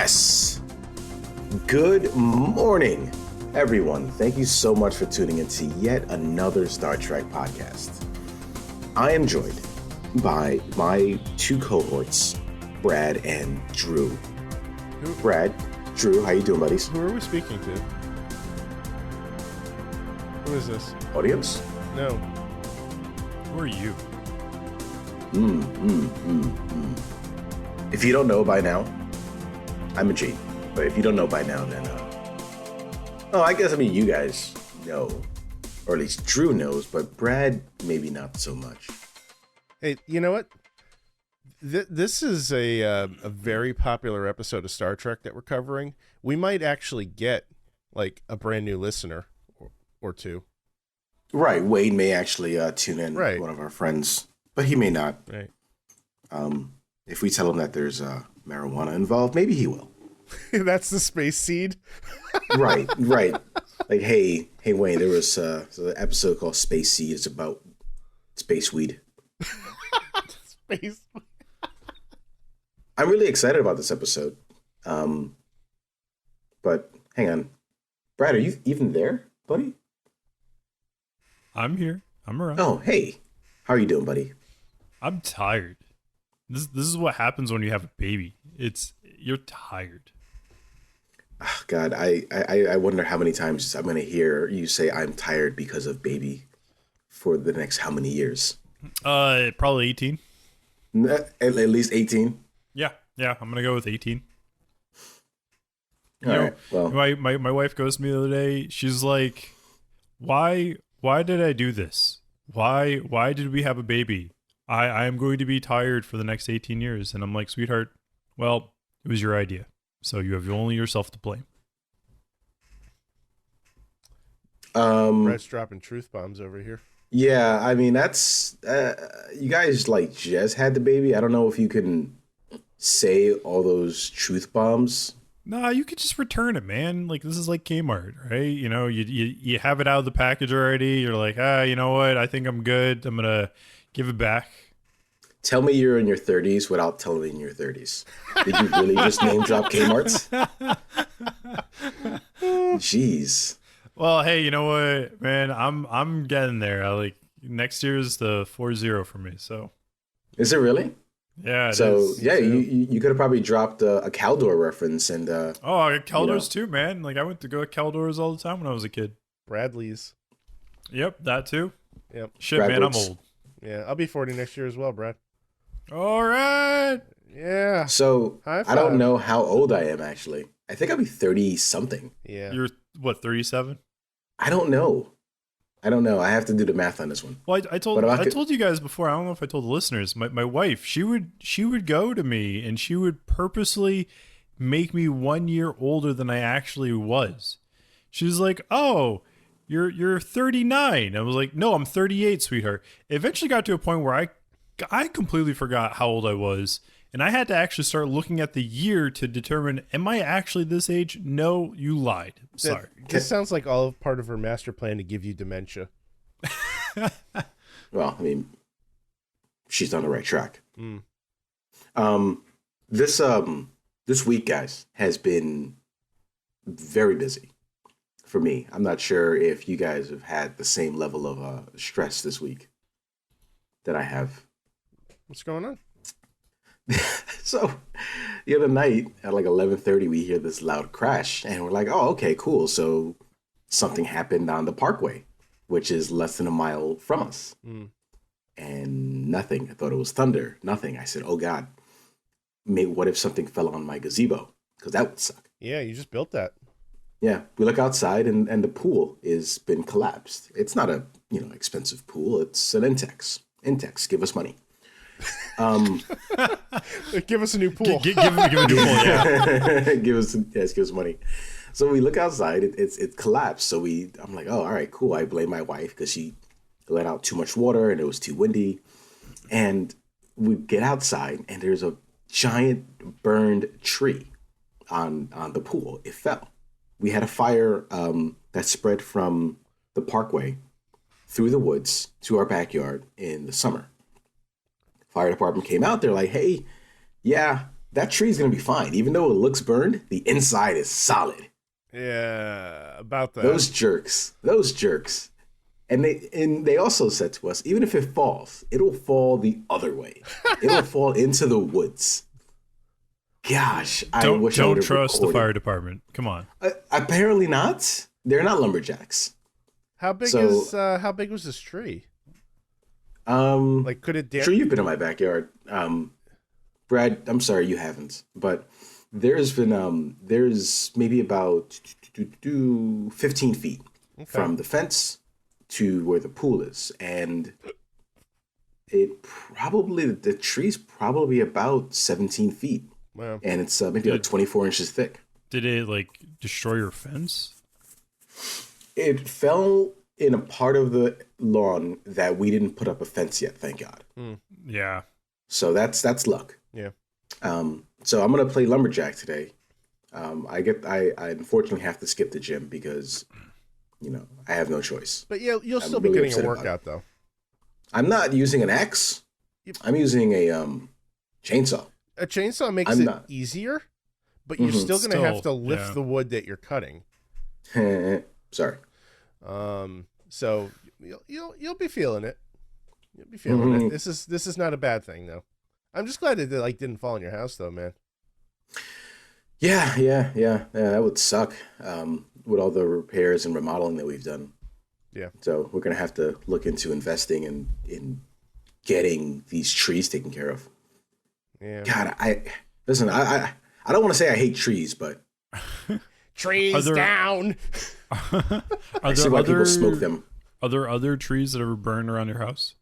Yes. Good morning, everyone. Thank you so much for tuning into yet another Star Trek podcast. I am joined by my two cohorts, Brad and Drew. Brad, Drew, how you doing, buddies? Who are we speaking to? Who is this? Audience? No. Who are you? If you don't know by now, I'm Majeed. But if you don't know by now, then, you guys know. Or at least Drew knows, but Brad, maybe not so much. Hey, you know what? This is a very popular episode of Star Trek that we're covering. We might actually get, like, a brand new listener or two. Right. Wade may actually tune in, right. One of our friends, but he may not. Right. If we tell him that there's marijuana involved, maybe he will. That's the space seed. Right. Like, hey, Wayne, there was an episode called Space Seed. It's about space weed. Space weed. I'm really excited about this episode. But hang on. Brad, are you even there, buddy? I'm here. I'm around. Oh, hey. How are you doing, buddy? I'm tired. This is what happens when you have a baby. You're tired. Oh, God, I wonder how many times I'm going to hear you say I'm tired because of baby for the next how many years? Probably 18. At least 18? Yeah, I'm going to go with 18. All right, well. My wife goes to me the other day. She's like, why did I do this? Why did we have a baby? I am going to be tired for the next 18 years. And I'm like, sweetheart, well, it was your idea. So you have only yourself to blame. Brad's dropping truth bombs over here. Yeah, I mean, that's... you guys, like, just had the baby. I don't know if you can say all those truth bombs. Nah, you could just return it, man. Like, this is like Kmart, right? You know, you have it out of the package already. You're like, you know what? I think I'm good. I'm going to give it back. Tell me you're in your 30s without telling me in your 30s. Did you really just name drop Kmart's? Jeez. Well, hey, you know what, man? I'm getting there. Next year is the 4-0 for me. So. Is it really? Yeah. It so is. Yeah, you could have probably dropped a Caldor reference and. I got Caldors too, man. Like I went to go to Caldors all the time when I was a kid. Bradley's. Yep, that too. Yep. Shit, man, I'm old. Yeah, I'll be 40 next year as well, Brad. All right. Yeah. So I don't know how old I am actually. I think I'll be 30 something. Yeah. You're what, 37? I don't know. I have to do the math on this one. Well, I told you guys before. I don't know if I told the listeners. My wife, she would go to me and she would purposely make me 1 year older than I actually was. She was like, "Oh, you're 39." I was like, "No, I'm 38, sweetheart." It eventually got to a point where I completely forgot how old I was, and I had to actually start looking at the year to determine, am I actually this age? No, you lied. Sorry. This sounds like all part of her master plan to give you dementia. Well, I mean, she's on the right track. Mm. This week, guys, has been very busy for me. I'm not sure if you guys have had the same level of stress this week that I have. What's going on? So the other night at like 11:30, we hear this loud crash and we're like, oh, okay, cool. So something happened on the parkway, which is less than a mile from us. Mm. And nothing. I thought it was thunder. Nothing. I said, oh, God, what if something fell on my gazebo? Because that would suck. Yeah, you just built that. Yeah. We look outside and the pool is been collapsed. It's not a expensive pool. It's an Intex. Intex, give us money. Give us a new pool. Give a new pool. Yeah. give us money. So we look outside. It collapsed. So I'm like, oh, all right, cool. I blame my wife because she let out too much water and it was too windy. And we get outside and there's a giant burned tree on the pool. It fell. We had a fire that spread from the parkway through the woods to our backyard in the summer. Fire department came out. They're like, hey, yeah, that tree is going to be fine. Even though it looks burned, the inside is solid. Yeah, about that. Those jerks. And they also said to us, even if it falls, it'll fall the other way. It'll fall into the woods. Gosh, I wish I would have trust recorded. the fire department. Come on. Apparently not. They're not lumberjacks. How big how big was this tree? Like, could it Sure, you've been in my backyard. Brad, I'm sorry you haven't, but there's maybe about 15 feet from the fence to where the pool is, and the tree's probably about 17 feet. Wow. And it's maybe like 24 inches thick. Did it like destroy your fence? It fell in a part of the lawn that we didn't put up a fence yet, thank God. Yeah. So that's luck. Yeah. So I'm gonna play lumberjack today. I unfortunately have to skip the gym because, I have no choice. But you'll still I'm be really getting a upset workout though. I'm not using an axe. I'm using a chainsaw. A chainsaw makes easier, but you're still going to have to lift the wood that you're cutting. Sorry. So you'll be feeling it. You'll be feeling it. This is not a bad thing though. I'm just glad it didn't fall in your house though, man. Yeah. That would suck. With all the repairs and remodeling that we've done. Yeah. So we're gonna have to look into investing in getting these trees taken care of. Yeah. God, I don't want to say I hate trees, but trees down. I see why people smoke them. Are there other trees that ever burned around your house?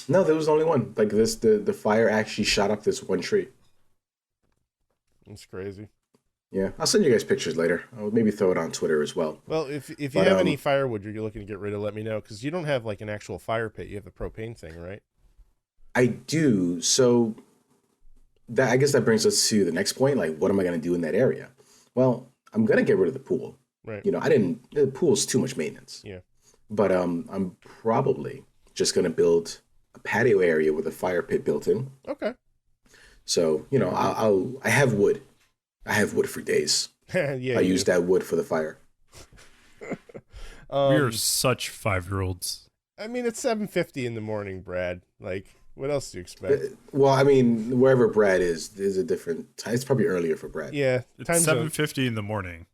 No, there was only one. Like this, the fire actually shot up this one tree. That's crazy. Yeah, I'll send you guys pictures later. I'll maybe throw it on Twitter as well. Well, if you have any firewood you're looking to get rid of, let me know, because you don't have like an actual fire pit. You have the propane thing, right? I do. So I guess that brings us to the next point. Like, what am I going to do in that area? Well, I'm going to get rid of the pool. Right. The pool's too much maintenance. Yeah. But I'm probably just going to build a patio area with a fire pit built in. Okay. So, I have wood. I have wood for days. Yeah. I use that wood for the fire. We are such 5-year-olds. I mean, it's 7:50 in the morning, Brad. Like, what else do you expect? Well, I mean, wherever Brad is a different time. It's probably earlier for Brad. Yeah. It's 7:50 in the morning.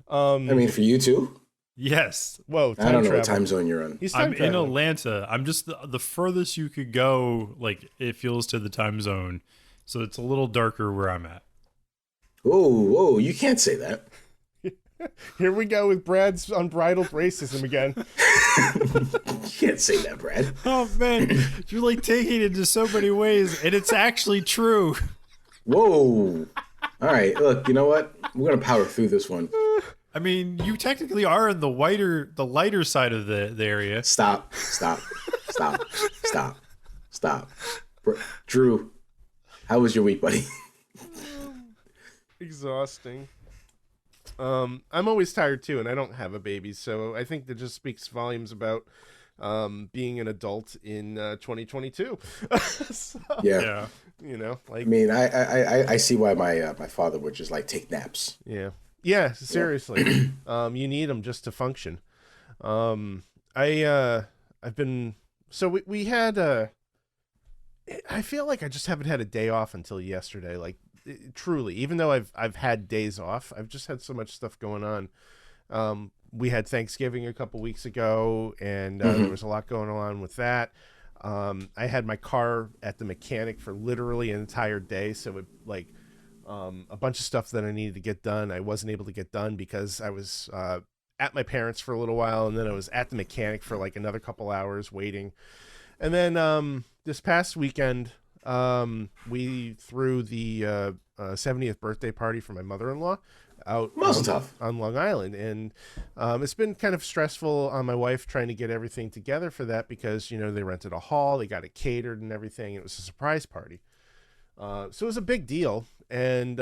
I mean, for you too? Yes. Whoa, I don't know what time zone you're on. I'm in Atlanta. I'm just the furthest you could go, like, it feels to the time zone. So it's a little darker where I'm at. Whoa, you can't say that. Here we go with Brad's unbridled racism again. You can't say that, Brad. Oh, man. You're, like, taking it into so many ways, and it's actually true. Whoa. All right, look, you know what? We're going to power through this one. I mean, you technically are in the lighter side of the area. Stop. Drew, how was your week, buddy? Exhausting. I'm always tired too, and I don't have a baby, so I think that just speaks volumes about being an adult in 2022. So, yeah. Like, I mean, I see why my father would just like take naps. Yeah, seriously. You need them just to function. I've been we had I feel like I just haven't had a day off until yesterday. Like, truly, even though I've had days off, I've just had so much stuff going on. We had Thanksgiving a couple weeks ago, and there was a lot going on with that. I had my car at the mechanic for literally an entire day, so a bunch of stuff that I needed to get done, I wasn't able to get done because I was at my parents' for a little while, and then I was at the mechanic for like another couple hours waiting. And then this past weekend, we threw the 70th birthday party for my mother-in-law out on Long Island, and it's been kind of stressful on my wife trying to get everything together for that because they rented a hall, they got it catered and everything. It was a surprise party, so it was a big deal. And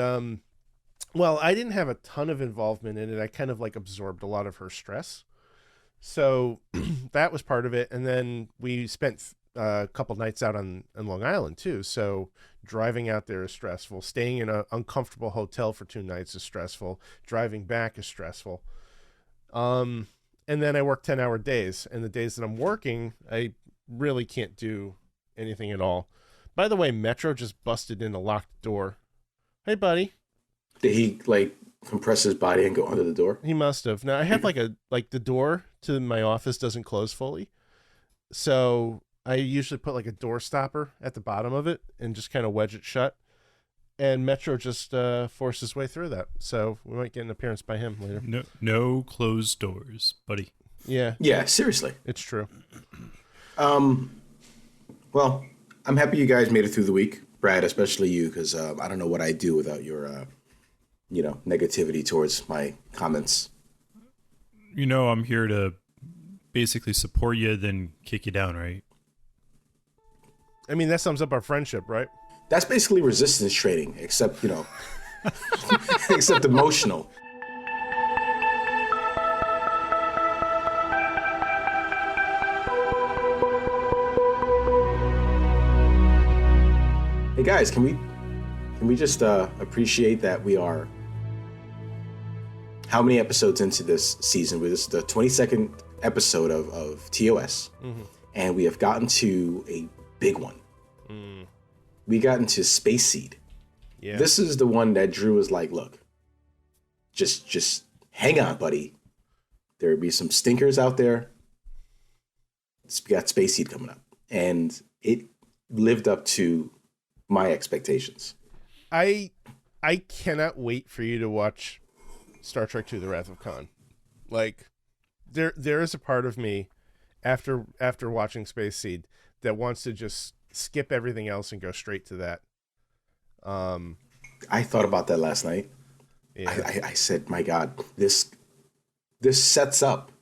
well, I didn't have a ton of involvement in it. I kind of like absorbed a lot of her stress, so that was part of it. And then we spent a couple nights out on Long Island too. So Driving out there is stressful. Staying in an uncomfortable hotel for 2 nights is stressful. Driving back is stressful. And then I work 10-hour days. And the days that I'm working, I really can't do anything at all. By the way, Metro just busted in a locked door. Hey, buddy. Did he like compress his body and go under the door? He must have. Now I have like the door to my office doesn't close fully. So I usually put like a door stopper at the bottom of it and just kind of wedge it shut. And Metro just forced his way through that. So we might get an appearance by him later. No closed doors, buddy. Yeah. Yeah, seriously. It's true. Well, I'm happy you guys made it through the week, Brad, especially you, because I don't know what I'd do without your, negativity towards my comments. I'm here to basically support you, then kick you down, right? I mean, that sums up our friendship, right? That's basically resistance training, except, except emotional. Hey guys, can we just appreciate that we are how many episodes into this season? This is the 22nd episode of TOS, and we have gotten to a big one. We got into Space Seed. Yeah. This is the one that Drew was like, look, just hang on, buddy. There will be some stinkers out there. We got Space Seed coming up. And it lived up to my expectations. I cannot wait for you to watch Star Trek II: The Wrath of Khan. Like, there is a part of me after watching Space Seed that wants to just skip everything else and go straight to that. I thought about that last night. Yeah. I said, my God, this sets up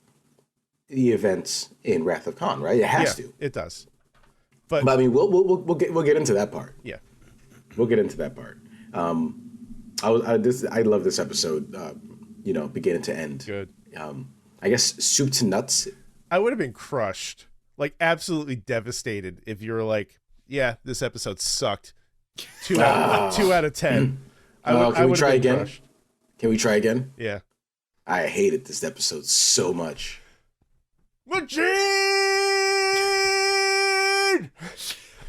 the events in Wrath of Khan, right? It has to. It does. But I mean, we'll get into that part. Yeah, we'll get into that part. I love this episode. Beginning to end. Good. I guess soup to nuts. I would have been crushed, like absolutely devastated, if you were like, "Yeah, this episode sucked." 2 out of 10. Can we try again? Crushed. Can we try again? Yeah. I hated this episode so much. Majeed!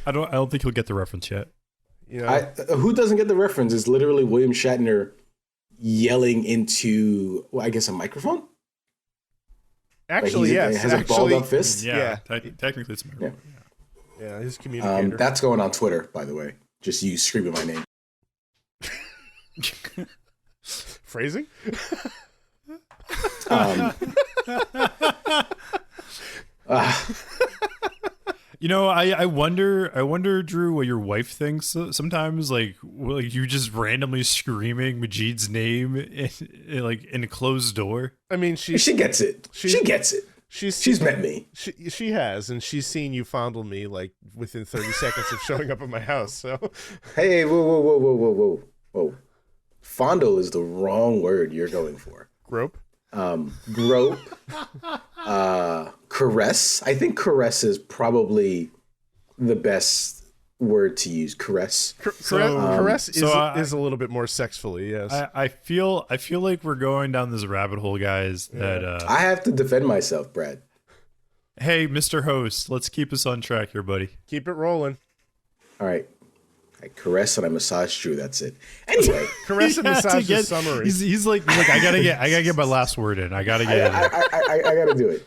I don't think he'll get the reference yet. Who doesn't get the reference is literally William Shatner yelling into, I guess, a microphone. Actually, yes. He has a balled up fist. Yeah. Technically, it's a microphone. Yeah, his communicator. That's going on Twitter, by the way. Just you screaming my name. Phrasing? I wonder, Drew, what your wife thinks sometimes. Like you just randomly screaming Majeed's name in a closed door. I mean, she gets it. She gets it. She's met me. She has, and she's seen you fondle me like within 30 seconds of showing up at my house. So, hey, whoa. Fondle is the wrong word you're going for. Grope. Grope. Caress. I think caress is probably the best word to use. Caress. Caress is a little bit more sexfully. Yes. I feel like we're going down this rabbit hole, guys. That I have to defend myself, Brad. Hey, Mr. Host, let's keep us on track here, buddy. Keep it rolling. All right. I caress and I massage Drew. That's it. Anyway, caress and massage is summary. He's like I gotta get my last word in. I gotta get it. I gotta do it.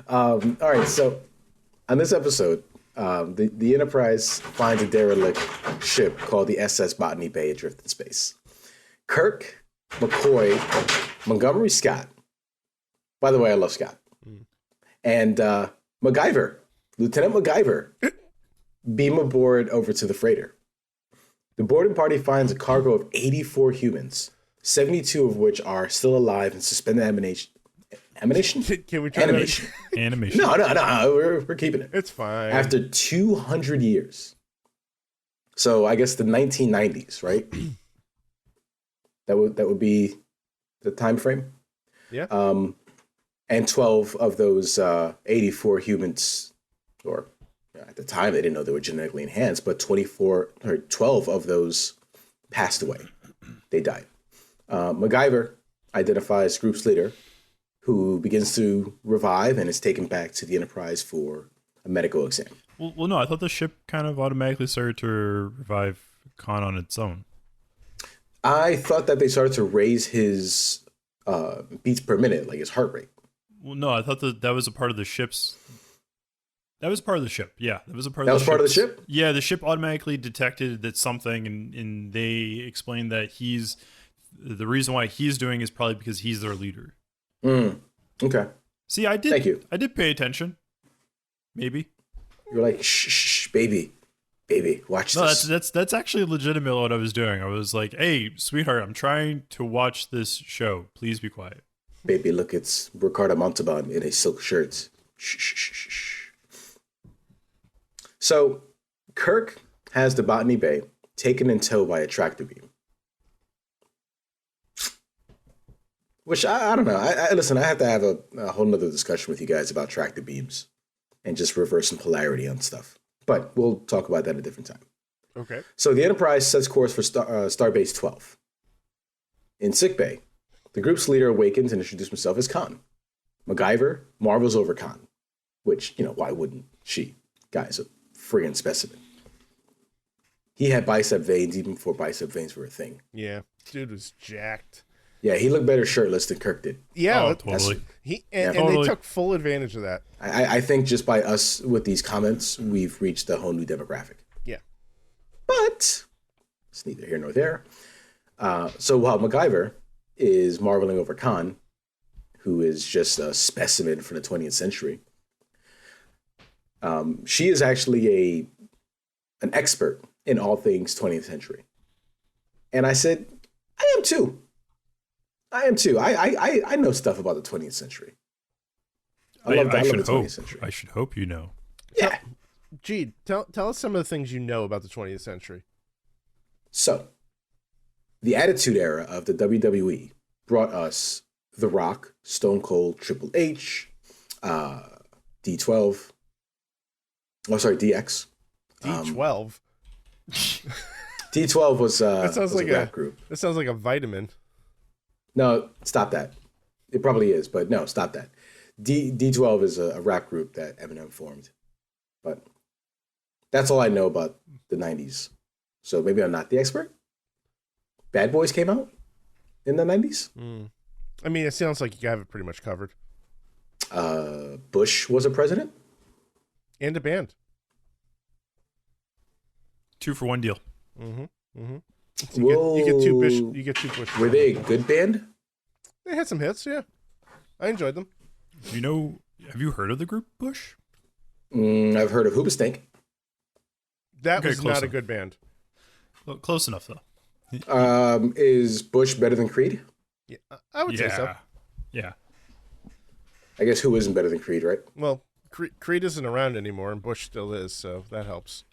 All right. So on this episode, the Enterprise finds a derelict ship called the SS Botany Bay adrift in space. Kirk, McCoy, Montgomery Scott. By the way, I love Scott. And MacGyver, Lieutenant MacGyver, beam aboard over to the freighter. The boarding party finds a cargo of 84 humans, 72 of which are still alive and suspended animation. Can we try animation? No, we're keeping it. It's fine. After 200 years. So I guess the 1990s, right? that would be the time frame. Yeah. And 12 of those 84 humans, or At the time, they didn't know they were genetically enhanced, but 12 of those passed away. They died. MacGyver identifies group's leader, who begins to revive and is taken back to the Enterprise for a medical exam. Well, no, I thought the ship kind of automatically started to revive Khan on its own. I thought that they started to raise his beats per minute, like his heart rate. Well, no, I thought that was a part of the ship's. That was part of the ship. Yeah, that was a part. That of was part of the ship. Yeah, the ship automatically detected that something, and they explained that the reason why he's doing is probably because he's their leader. Okay. See, I did. Thank you. I did pay attention. Maybe. You're like, shh, baby, watch this. No, that's actually legitimate what I was doing. I was like, hey, sweetheart, I'm trying to watch this show. Please be quiet. Baby, look, it's Ricardo Montalbán in a silk shirt. Shh. So, Kirk has the Botany Bay taken in tow by a tractor beam. Which, I don't know. Listen, I have to have a whole nother discussion with you guys about tractor beams and just reversing polarity on stuff. But we'll talk about that at a different time. Okay. So the Enterprise sets course for Starbase 12. In sickbay, the group's leader awakens and introduces himself as Khan. MacGyver marvels over Khan, which, why wouldn't she? Guy's a friggin' specimen. He had bicep veins even before bicep veins were a thing. Yeah, dude was jacked. Yeah, he looked better shirtless than Kirk did. Yeah, totally. And totally. they took full advantage of that. I think just by us with these comments, we've reached a whole new demographic. Yeah. But it's neither here nor there. So while MacGyver is marveling over Khan, who is just a specimen from the 20th century, she is actually an expert in all things 20th century. And I said, I am too. I know stuff about the 20th century. I love the 20th century. I should hope you know. Yeah. Gee, tell us some of the things you know about the 20th century. So, the Attitude Era of the WWE brought us The Rock, Stone Cold, Triple H, D12. Oh, sorry, DX. D12. D12 was That sounds was like a rap group. That sounds like a vitamin. No, stop that. It probably is, but no, stop that. D12 is a rap group that Eminem formed. But that's all I know about the 90s. So maybe I'm not the expert. Bad Boys came out in the 90s. I mean, it sounds like you have it pretty much covered. Bush was a president. And a band. 2-for-1 deal. You get two Bush. Were they a good band? They had some hits, yeah. I enjoyed them. Have you heard of the group Bush? I've heard of Hoobastank. That Okay, was close not a enough. good band. Well, close enough, though. Is Bush better than Creed? Yeah, I would say so. Yeah. I guess who isn't better than Creed, right? Well, Creed isn't around anymore, and Bush still is, so that helps.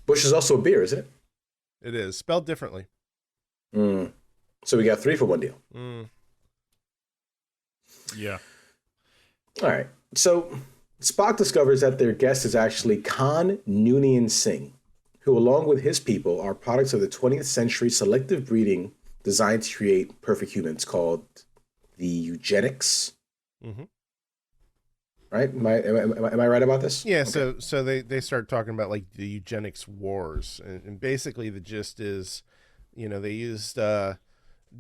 Bush is also a beer, isn't it? It is spelled differently. So we got 3-for-1 deal. Yeah. All right. So Spock discovers that their guest is actually Khan Noonien Singh, who, along with his people, are products of the 20th century selective breeding designed to create perfect humans called the eugenics. Right? Am I right about this? Yeah. Okay. So they start talking about like the eugenics wars, and basically the gist is, they used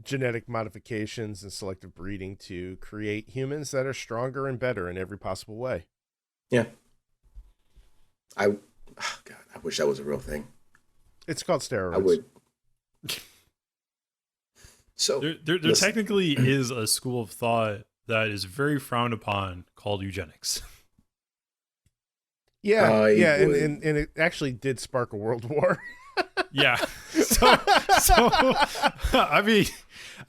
genetic modifications and selective breeding to create humans that are stronger and better in every possible way. Yeah. I wish that was a real thing. It's called steroids. I would. So There technically is a school of thought that is very frowned upon called eugenics. Yeah, would. and it actually did spark a world war. Yeah. So I mean,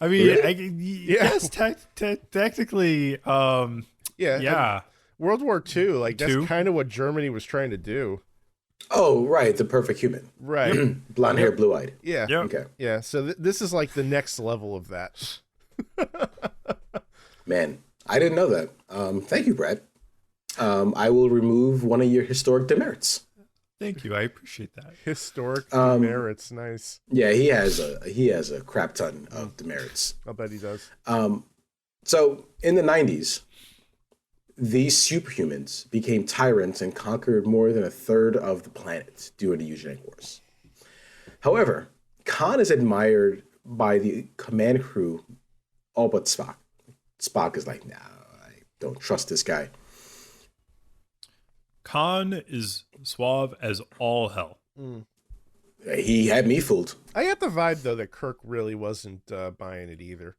Really? yes, technically, yeah. World War II, like that's Two? kind of what Germany was trying to do. Oh, right. The perfect human. Right. Blonde hair, blue eyed. Yeah. Yep. Okay. Yeah. So this is like the next level of that. Man, I didn't know that. Thank you, Brad. I will remove one of your historic demerits. Thank you. I appreciate that. Historic demerits, nice. Yeah, he has a crap ton of demerits. I'll bet he does. So in the 90s, these superhumans became tyrants and conquered more than a third of the planet during the eugenic wars. However, Khan is admired by the command crew, all but Spock. Spock is like, nah, I don't trust this guy. Khan is suave as all hell. He had me fooled. I got the vibe, though, that Kirk really wasn't buying it either.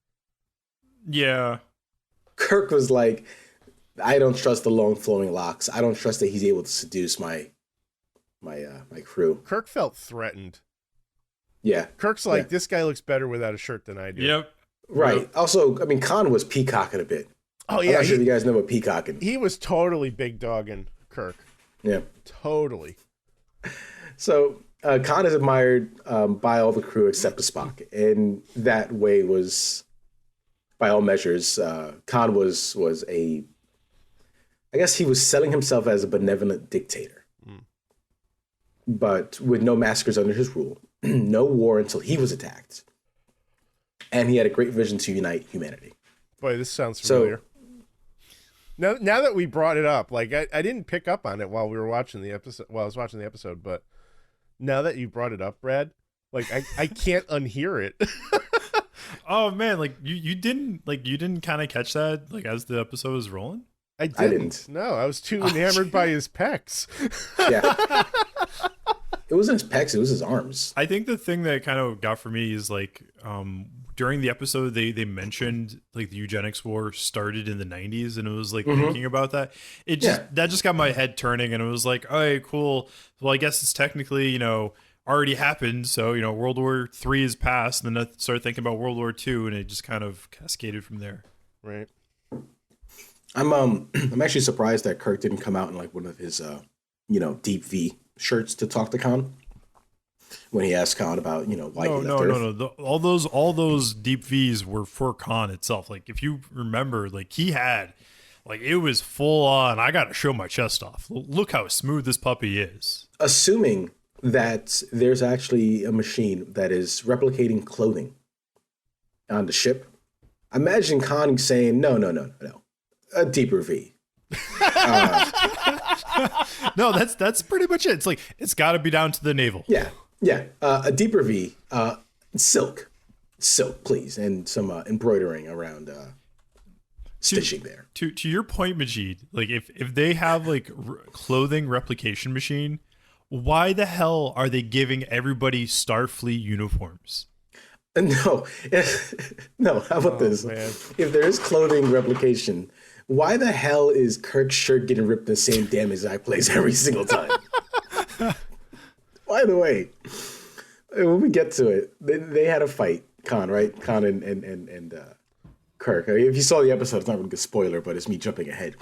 Yeah. Kirk was like, I don't trust the long flowing locks. I don't trust that he's able to seduce my crew. Kirk felt threatened. Yeah. Kirk's like, this guy looks better without a shirt than I do. Yep. Right. Yep. Also, I mean, Khan was peacocking a bit. Oh, yeah. I'm not sure if you guys know what peacocking. He was totally big dogging Kirk. Yeah. Totally. So Khan is admired by all the crew except Spock. And that way was, by all measures, Khan was a, I guess he was selling himself as a benevolent dictator. But with no massacres under his rule, no war until he was attacked. And he had a great vision to unite humanity. Boy, this sounds familiar. Now that we brought it up, like I didn't pick up on it while we were watching the episode. While I was watching the episode, but now that you brought it up, Brad, like I can't unhear it. Oh man, like you didn't kind of catch that like as the episode was rolling. I didn't. No, I was too enamored by his pecs. Yeah. It wasn't his pecs, it was his arms. I think the thing that kind of got for me is like during the episode they mentioned like the eugenics war started in the 90s, and it was like thinking about that. That just got my head turning, and it was like, all right, cool. Well, I guess it's technically, already happened. So, World War III is past, and then I started thinking about World War II, and it just kind of cascaded from there. Right. I'm actually surprised that Kirk didn't come out in like one of his deep V shirts to talk to Khan when he asked Khan about why he left Earth. No. All those deep V's were for Khan itself. Like if you remember, like he had, like it was full on. I got to show my chest off. Look how smooth this puppy is. Assuming that there's actually a machine that is replicating clothing on the ship, imagine Khan saying, no, a deeper V. No, that's pretty much it. It's like it's got to be down to the navel. Yeah. A deeper V, silk, please, and some embroidering around stitching there. To your point, Majeed, like if they have like clothing replication machine, why the hell are they giving everybody Starfleet uniforms? No. How about this? Man. If there is clothing replication, why the hell is Kirk's shirt getting ripped the same damn exact place every single time? By the way, when we get to it, they had a fight, Khan, right? Khan and Kirk. I mean, if you saw the episode, it's not really a spoiler, but it's me jumping ahead.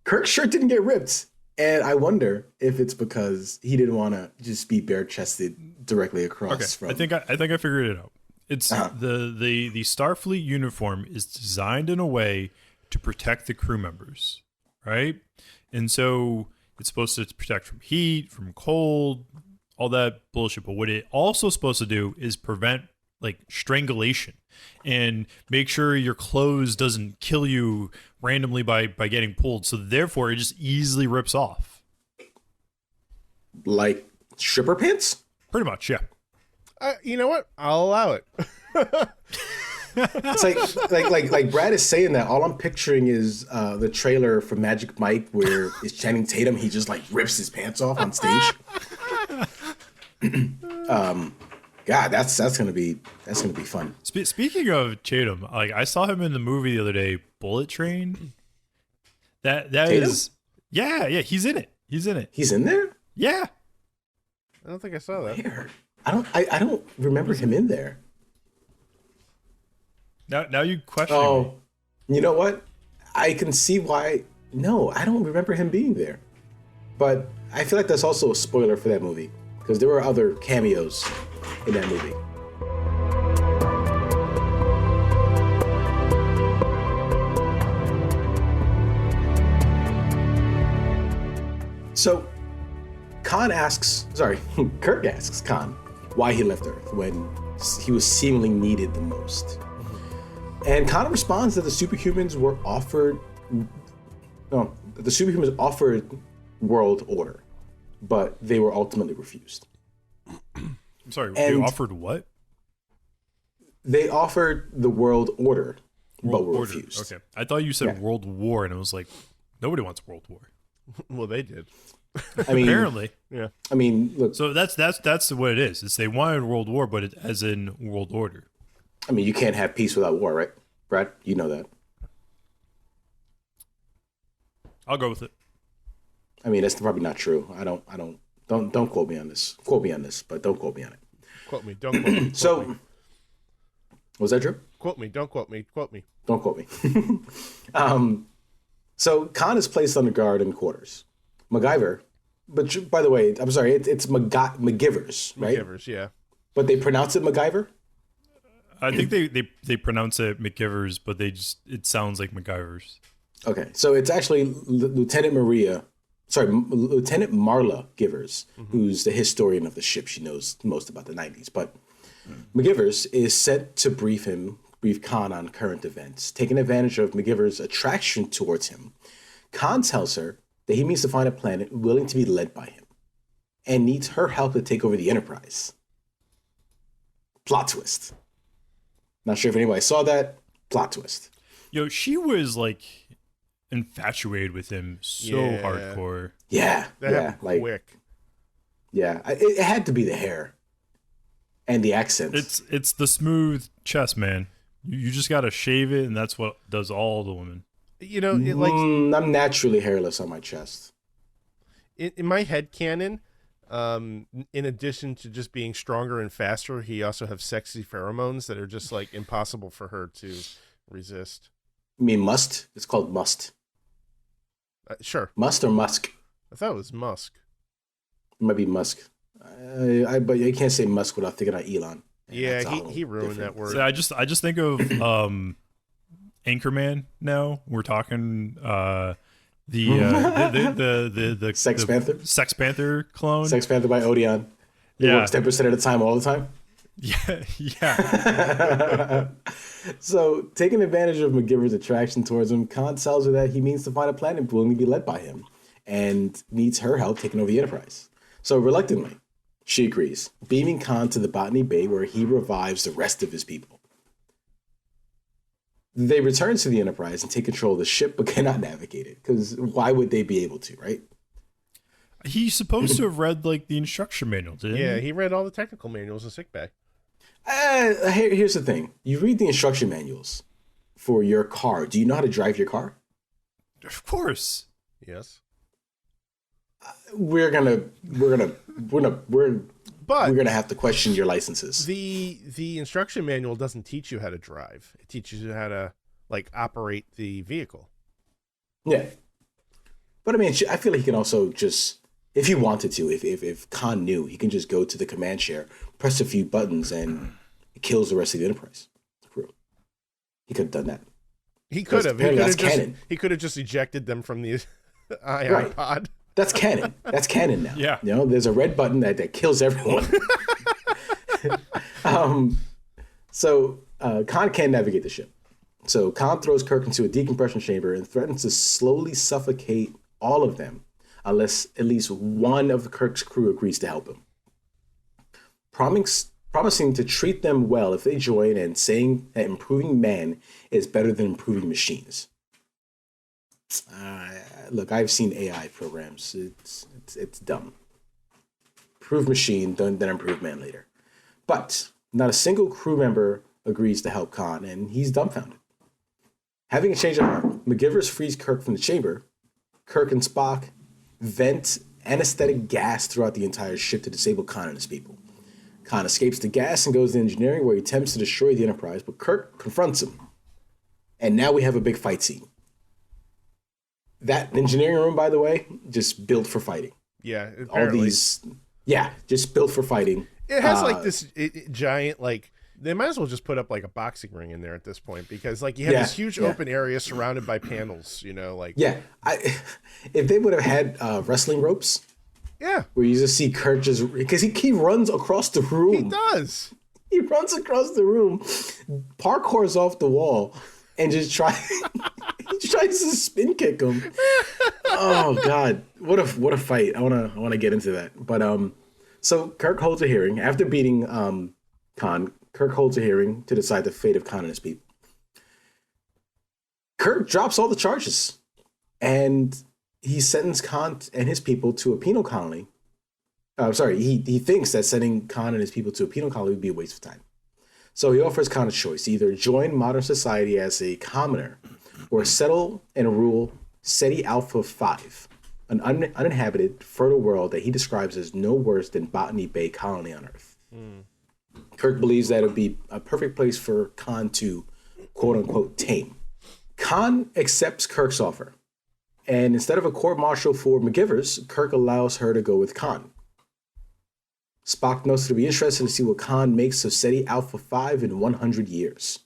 Kirk's shirt didn't get ripped. And I wonder if it's because he didn't want to just be bare-chested directly across from... I think I figured it out. It's the Starfleet uniform is designed in a way to protect the crew members, right? And so it's supposed to protect from heat, from cold, all that bullshit. But what it also supposed to do is prevent like strangulation and make sure your clothes doesn't kill you randomly by getting pulled. So therefore it just easily rips off. Like stripper pants? Pretty much, yeah. You know what? I'll allow it. It's like Brad is saying that. All I'm picturing is the trailer for Magic Mike where it's Channing Tatum. He just like rips his pants off on stage. God, that's gonna be fun. Speaking of Tatum, like I saw him in the movie the other day, Bullet Train. That Tatum? Yeah, he's in it. He's in there? Yeah. I don't think I saw that. Where? I don't remember him in there. Now you question me. You know what? I can see why. No, I don't remember him being there. But I feel like that's also a spoiler for that movie because there were other cameos in that movie. So Kirk asks Khan why he left Earth when he was seemingly needed the most. And Khan responds that the superhumans offered world order, but they were ultimately refused. I'm sorry, they offered what? They offered the world order, but were refused. Okay. I thought you said World War, and it was like, nobody wants World War. Well, they did. I mean, apparently. Yeah. I mean, look. So that's what it is. It's they wanted World War, but it, as in world order. I mean, you can't have peace without war, right, Brad? You know that. I'll go with it. I mean, that's probably not true. Don't quote me on this. Quote me on this, but don't quote me on it. Quote me. Don't quote me. So, was that true? Quote me. Don't quote me. Quote me. Don't quote me. So Khan is placed under guard in quarters. MacGyver, but by the way, I'm sorry, it's MacGyvers, right? MacGyvers, yeah. But they pronounce it MacGyver? I think they pronounce it McGivers, but it sounds like MacGyvers. Okay, so it's actually Lieutenant Marla Givers, who's the historian of the ship. She knows most about the 90s. But MacGyvers is sent to brief Khan on current events. Taking advantage of MacGyver's attraction towards him, Khan tells her that he means to find a planet willing to be led by him and needs her help to take over the Enterprise. Plot twist. Not sure if anybody saw that. Plot twist. Yo, she was like infatuated with him so hardcore. Yeah. That like quick. Yeah. It had to be the hair and the accent. It's the smooth chest, man. You just gotta shave it, and that's what does all the women. You know, it, like I'm naturally hairless on my chest. In my head canon, in addition to just being stronger and faster, he also has sexy pheromones that are just like impossible for her to resist. You mean must? It's called must. Sure. Must or musk? I thought it was musk. It might be musk. But you can't say musk without thinking of Elon. Yeah, he ruined that word. So I just think of Anchorman. Now we're talking the Sex Panther? Sex Panther clone. Sex Panther by Odeon. It works 10% of the time, all the time. Yeah. So, taking advantage of MacGyver's attraction towards him, Khan tells her that he means to find a planet willing to be led by him and needs her help taking over the Enterprise. So, reluctantly, she agrees, beaming Khan to the Botany Bay where he revives the rest of his people. They return to the Enterprise and take control of the ship, but cannot navigate it, because why would they be able to, right? He's supposed to have read like the instruction manual, didn't he? Yeah, he read all the technical manuals in sickbay. Here's the thing. You read the instruction manuals for your car. Do you know how to drive your car? Of course. Yes. We're gonna have to question your licenses. The instruction manual doesn't teach you how to drive. It teaches you how to like operate the vehicle. Yeah. But I mean, I feel like he can also just, if he wanted to, if Khan knew, he can just go to the command chair, press a few buttons, and it kills the rest of the Enterprise crew. He could have done that. He could have. Canon. He could have just ejected them from the ion pod. That's canon. That's canon now. Yeah. You know, there's a red button that kills everyone. So Khan can't navigate the ship. So Khan throws Kirk into a decompression chamber and threatens to slowly suffocate all of them unless at least one of Kirk's crew agrees to help him. Promising to treat them well if they join and saying that improving man is better than improving machines. Look, I've seen AI programs. It's dumb. Improve machine, then improve man later. But not a single crew member agrees to help Khan, and he's dumbfounded. Having a change of heart, MacGyvers frees Kirk from the chamber. Kirk and Spock vent anesthetic gas throughout the entire ship to disable Khan and his people. Khan escapes the gas and goes to engineering, where he attempts to destroy the Enterprise, but Kirk confronts him. And now we have a big fight scene. That engineering room, by the way, just built for fighting. Yeah, apparently. Just built for fighting. It has like this giant like They might as well just put up like a boxing ring in there at this point, because like you have this huge open area surrounded by panels, like if they would have had wrestling ropes, where you just see Kirk just because he runs across the room. He does. He runs across the room, parkours off the wall, and just tries to spin kick him. Oh God, what a fight! I wanna get into that, but so Kirk holds a hearing after beating Khan. Kirk holds a hearing to decide the fate of Khan and his people. Kirk drops all the charges, and he sentenced Khan and his people to a penal colony. He thinks that sending Khan and his people to a penal colony would be a waste of time. So he offers Khan a choice: either join modern society as a commoner, or settle and rule SETI Alpha 5, an uninhabited, fertile world that he describes as no worse than Botany Bay colony on Earth. Kirk believes that it would be a perfect place for Khan to, quote-unquote, tame. Khan accepts Kirk's offer, and instead of a court-martial for McGivers, Kirk allows her to go with Khan. Spock notes to be interested to see what Khan makes of SETI Alpha 5 in 100 years.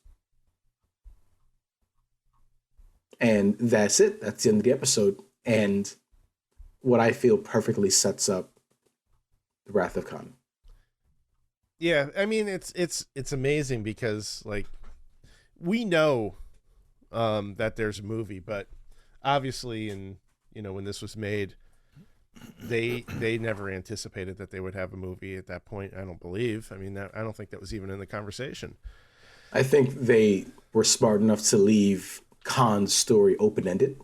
And that's it. That's the end of the episode. And what I feel perfectly sets up the Wrath of Khan. Yeah, I mean it's amazing because like we know that there's a movie, but obviously when this was made, they never anticipated that they would have a movie at that point. I don't believe. I mean, I don't think that was even in the conversation. I think they were smart enough to leave Khan's story open-ended.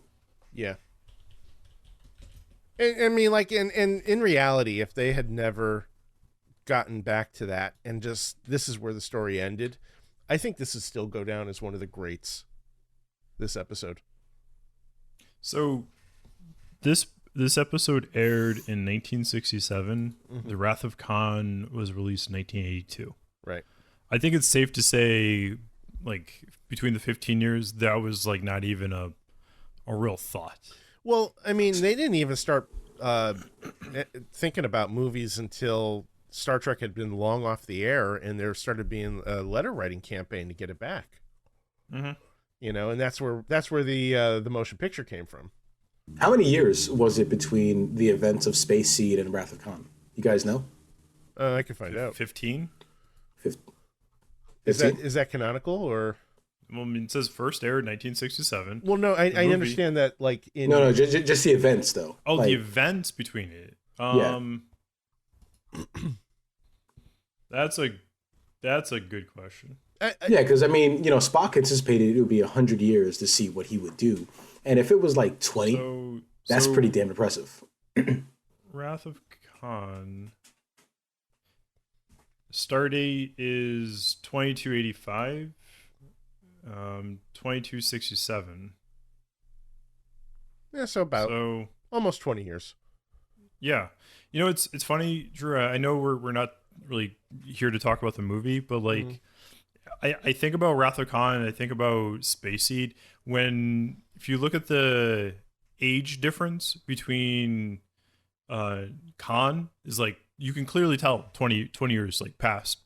Yeah. I mean, like in reality, if they had never gotten back to that and just this is where the story ended, I think this would still go down as one of the greats. This episode. So this episode aired in 1967. Mm-hmm. The Wrath of Khan was released in 1982. Right. I think it's safe to say, like, between the 15 years, that was like not even a real thought. Well, I mean, they didn't even start thinking about movies until Star Trek had been long off the air, and there started being a letter writing campaign to get it back. Mm-hmm. And that's where the motion picture came from. How many years was it between the events of Space Seed and Wrath of Khan? You guys know? I can find out. 15. Is that canonical or? Well, I mean, it says first aired 1967. Well, no, I understand that. Like in no, just the events though. Oh, like, the events between it. Yeah. That's a good question. Yeah, because I mean, Spock anticipated it would be 100 years to see what he would do, and if it was like 20, that's pretty damn impressive. Wrath of Khan. Stardate is 2285, 2267. Yeah, so almost 20 years. Yeah, it's funny, Drew. I know we're not really here to talk about the movie, but like, I think about Wrath of Khan and I think about Space Seed. If you look at the age difference between Khan, is like you can clearly tell 20 years like passed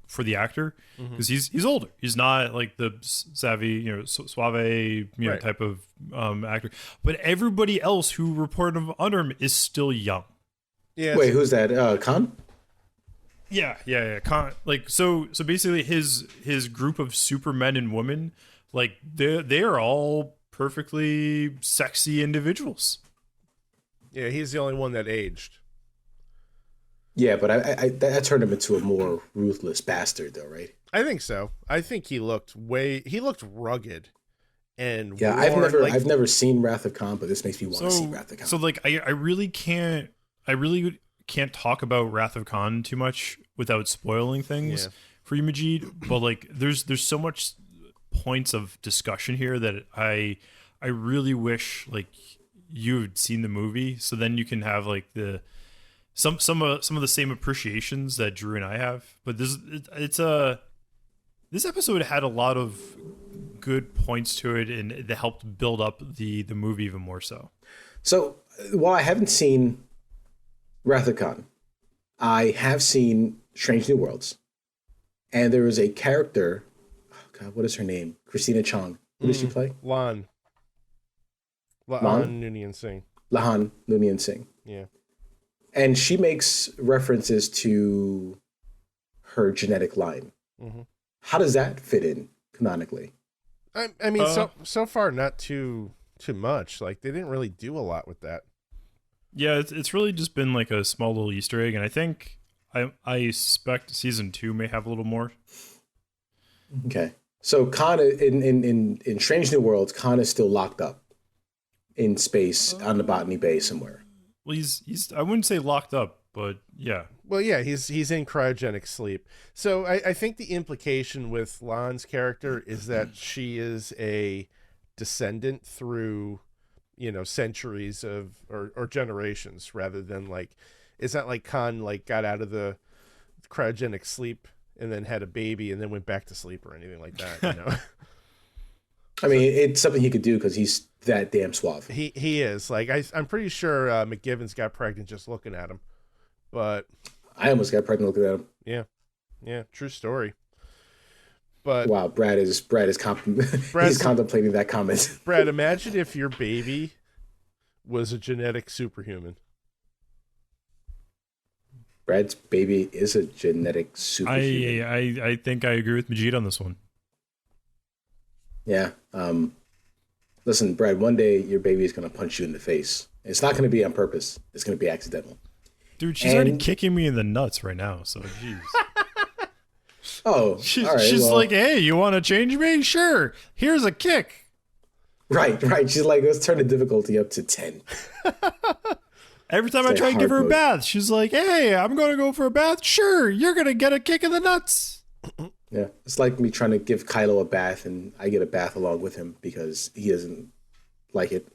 for the actor because he's older. He's not like the savvy, suave, right, type of actor. But everybody else who reported under him is still young. Yeah. Wait, who's that? Khan? Yeah. Khan. Like so basically his group of supermen and women, like they are all perfectly sexy individuals. Yeah, he's the only one that aged. Yeah, but I that turned him into a more ruthless bastard, though, right? I think so. I think he looked rugged, and yeah. I've never seen Wrath of Khan, but this makes me want to see Wrath of Khan. So like, I really can't talk about Wrath of Khan too much without spoiling things for you, Majeed. But like, there's so much points of discussion here that I really wish like you had seen the movie, so then you can have like some of the same appreciations that Drew and I have. But this episode had a lot of good points to it, and it helped build up the movie even more so. So while I haven't seen Wrath of Khan, I have seen Strange New Worlds, And there was a character, oh God, what is her name? Christina Chong. Who does she play? Lan Lan? Noonien Singh. Lahan Noonien Singh. Yeah. And she makes references to her genetic line. Mm-hmm. How does that fit in canonically? I mean, so far not too much. Like they didn't really do a lot with that. Yeah, it's really just been like a small little Easter egg, and I think I suspect season 2 may have a little more. Okay, so Khan in Strange New Worlds, Khan is still locked up in space on the Botany Bay somewhere. Well, he's I wouldn't say locked up, but yeah. Well, yeah, he's in cryogenic sleep. So I think the implication with Lan's character is that she is a descendant through, centuries of or generations, rather than like, it's not like Khan like got out of the cryogenic sleep and then had a baby and then went back to sleep or anything like that. I mean, it's something he could do because he's that damn suave. He is. Like I'm pretty sure McGivens got pregnant just looking at him. But I almost got pregnant looking at him. Yeah, true story. But wow, Brad is he's contemplating that comment. Brad, imagine if your baby was a genetic superhuman. Brad's baby is a genetic superhuman. I think I agree with Majeed on this one. Yeah. Listen, Brad, one day your baby is going to punch you in the face. It's not going to be on purpose. It's going to be accidental. Dude, she's already kicking me in the nuts right now, so jeez. Oh, she's all right, like, hey, you want to change me? Sure. Here's a kick. Right. She's like, let's turn the difficulty up to 10. Every time I try to give her a bath, she's like, hey, I'm going to go for a bath. Sure, you're going to get a kick in the nuts. Yeah, it's like me trying to give Kylo a bath, and I get a bath along with him because he doesn't like it.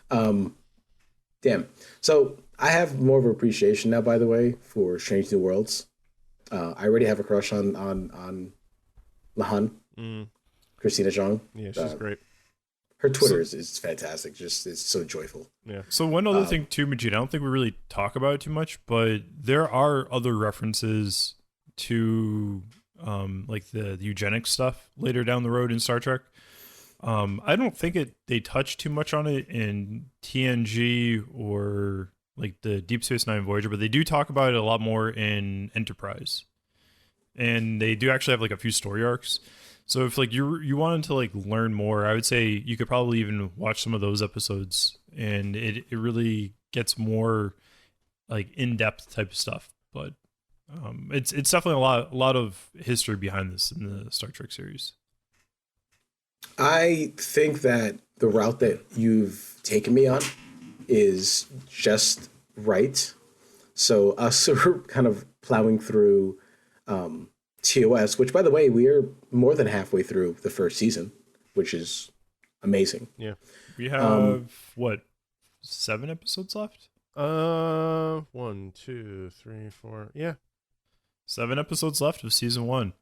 Damn. So I have more of an appreciation now, by the way, for Strange New Worlds. I already have a crush on Lahan, Christina Chong. Yeah, she's great. Her Twitter is fantastic. Just it's so joyful. Yeah. So one other thing too, Majeed, I don't think we really talk about it too much, but there are other references to like the eugenics stuff later down the road in Star Trek. I don't think they touch too much on it in TNG or like the Deep Space Nine Voyager, but they do talk about it a lot more in Enterprise, and they do actually have like a few story arcs. So if like you wanted to like learn more, I would say you could probably even watch some of those episodes, and it really gets more like in-depth type of stuff. But it's definitely a lot of history behind this in the Star Trek series. I think that the route that you've taken me on is just right. So us kind of plowing through TOS, which by the way, we are more than halfway through the first season, which is amazing. Yeah. We have 7 episodes left? 1, 2, 3, 4. Yeah. 7 episodes left of season 1.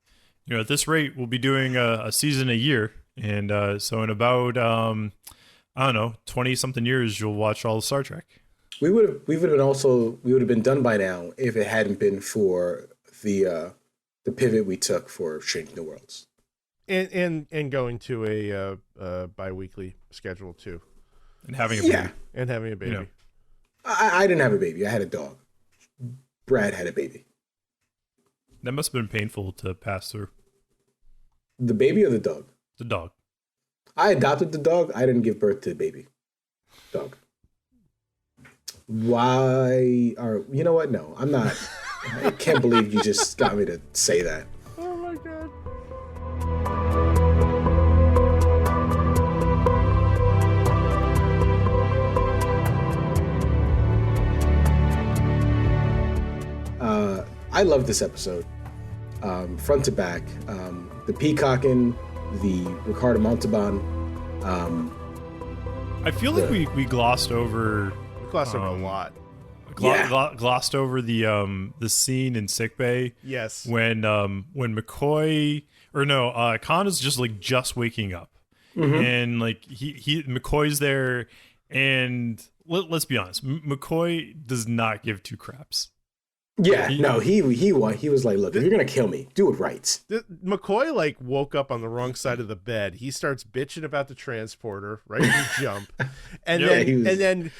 At this rate, we'll be doing a season a year. And so in about, 20 something years, you'll watch all of Star Trek. We would have been done by now if it hadn't been for the pivot we took for Strange New Worlds. And going to a bi-weekly schedule too. And having a baby. Yeah. And having a baby. I didn't have a baby. I had a dog. Brad had a baby. That must have been painful to pass through. The baby or the dog? The dog. I adopted the dog. I didn't give birth to the baby. Dog. Why are... You know what? No, I'm not... I can't believe you just got me to say that. Oh my God. I love this episode. Front to back. The peacocking, the Ricardo Montalbán. I feel like we glossed over... We glossed over a lot. Glossed over the scene in sickbay. Yes. When McCoy Khan is just waking up, and like he McCoy's there, and let's be honest, McCoy does not give two craps. Yeah, no, he was like, look, if you're gonna kill me, do it right. McCoy like woke up on the wrong side of the bed. He starts bitching about the transporter right from jump, and then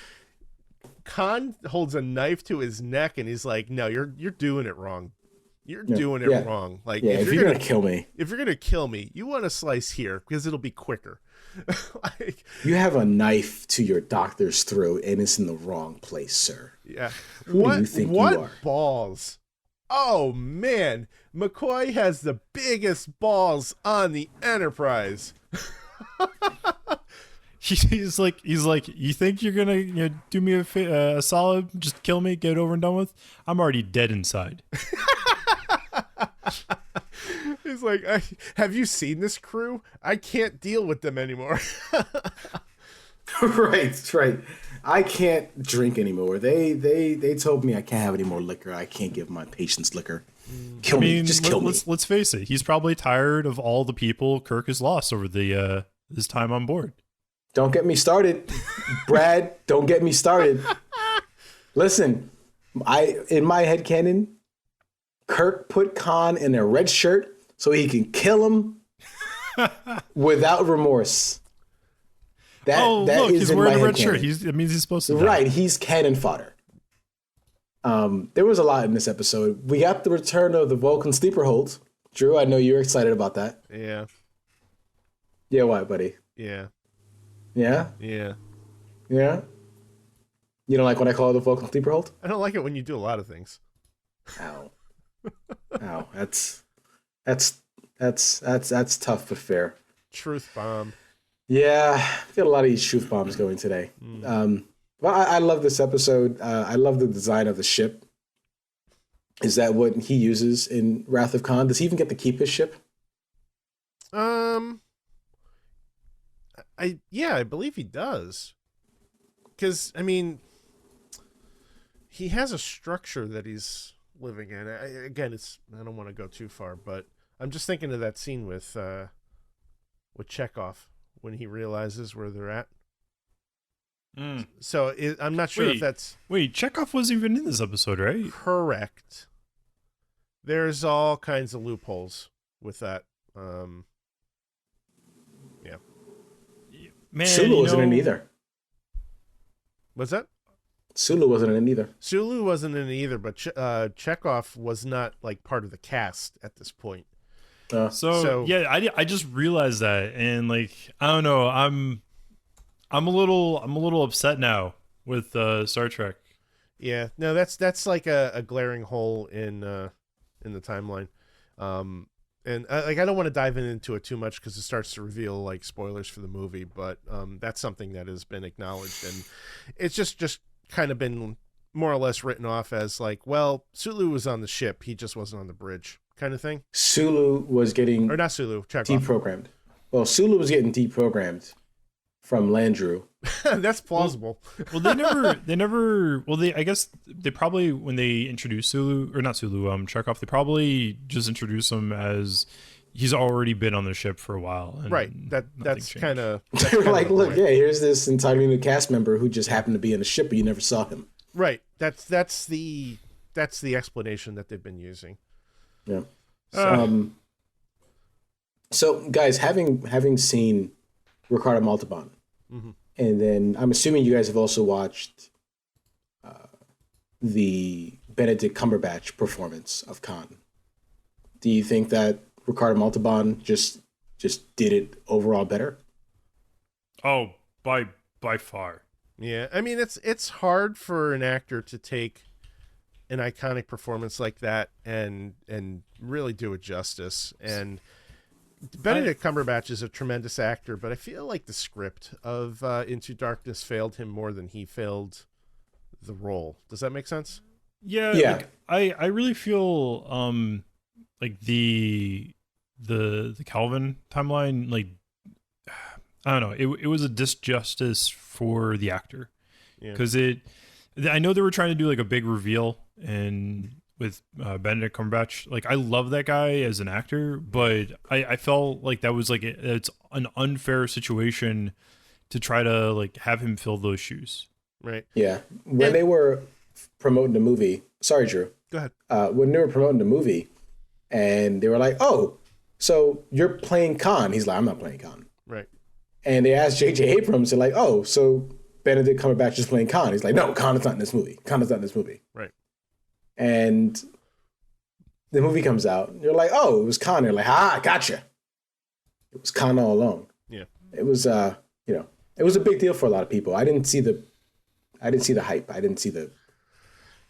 Khan holds a knife to his neck, and he's like, "No, you're doing it wrong. You're doing it wrong. Like, if you're gonna kill me, you want to slice here because it'll be quicker." Like, you have a knife to your doctor's throat, and it's in the wrong place, sir. Yeah. Who do you think you are? Balls? Oh man, McCoy has the biggest balls on the Enterprise. He's like, you think you're gonna do me a solid, just kill me, get it over and done with? I'm already dead inside. He's like, have you seen this crew? I can't deal with them anymore. Right. I can't drink anymore. They told me I can't have any more liquor. I can't give my patients liquor. Kill me. Just kill me. Let's face it. He's probably tired of all the people Kirk has lost over the his time on board. Don't get me started, Brad. Don't get me started. Listen, in my headcanon, Kirk put Khan in a red shirt so he can kill him without remorse. That is he's wearing a red headcanon. shirt. It means he's supposed to die. Right, he's cannon fodder. There was a lot in this episode. We got the return of the Vulcan sleeper hold. Drew, I know you're excited about that. Yeah. Yeah, why, buddy? Yeah. Yeah? Yeah. Yeah? You don't like what I call the Vulcan sleeper hold? I don't like it when you do a lot of things. Ow. Ow. That's tough but fair. Truth bomb. Yeah, I got a lot of these truth bombs going today. Well, I love this episode. I love the design of the ship. Is that what he uses in Wrath of Khan? Does he even get to keep his ship? I believe he does. Because, I mean, he has a structure that he's living in. I don't want to go too far, but I'm just thinking of that scene with Chekhov when he realizes where they're at. So I'm not sure if that's... Wait, Chekhov wasn't even in this episode, right? Correct. There's all kinds of loopholes with that. Yeah. Man, Sulu wasn't in either. What's that? Sulu wasn't in either. Sulu wasn't in either, but Chekhov was not like part of the cast at this point. So yeah, I just realized that, and like I don't know, I'm a little upset now with Star Trek. Yeah, no, that's like a glaring hole in the timeline, and I don't want to dive into it too much because it starts to reveal like spoilers for the movie, but that's something that has been acknowledged, and it's just kind of been more or less written off as like, well, Sulu was on the ship, he just wasn't on the bridge, kind of thing. Sulu was getting or not Sulu, Chekhov. deprogrammed. Well, Sulu was getting deprogrammed from Landru. That's plausible. Well, I guess they probably, when they introduced Chekhov, they probably just introduced him as he's already been on the ship for a while. And right. That's kind of... They were like, look, yeah, here's this entirely new cast member who just happened to be in the ship, but you never saw him. Right. That's the explanation that they've been using. Yeah. So guys, having seen Ricardo Montalbán, and then I'm assuming you guys have also watched the Benedict Cumberbatch performance of Khan. Do you think that Ricardo Montalbán just did it overall better? Oh, by far. Yeah, I mean it's hard for an actor to take an iconic performance like that and really do it justice. And Benedict Cumberbatch is a tremendous actor, but I feel like the script of Into Darkness failed him more than he failed the role. Does that make sense? Yeah. Like, I really feel like the Calvin timeline, like I don't know, it was a disjustice for the actor because I know they were trying to do like a big reveal and with Benedict Cumberbatch. Like I love that guy as an actor, but I felt like that was like it's an unfair situation to try to like have him fill those shoes. Right. Yeah. When they were promoting the movie, sorry, Drew. Go ahead. When they were promoting the movie, and they were like, "Oh, so you're playing Khan?" He's like, "I'm not playing Khan." Right. And they asked J.J. Abrams, they're like, "Oh, so Benedict Cumberbatch is playing Khan?" He's like, "No, Khan is not in this movie. Khan is not in this movie." Right. And the movie comes out, and you're like, "Oh, it was Khan." You're like, "Ah, gotcha." It was Khan all along. Yeah. It was, it was a big deal for a lot of people. I didn't see the hype. I didn't see the.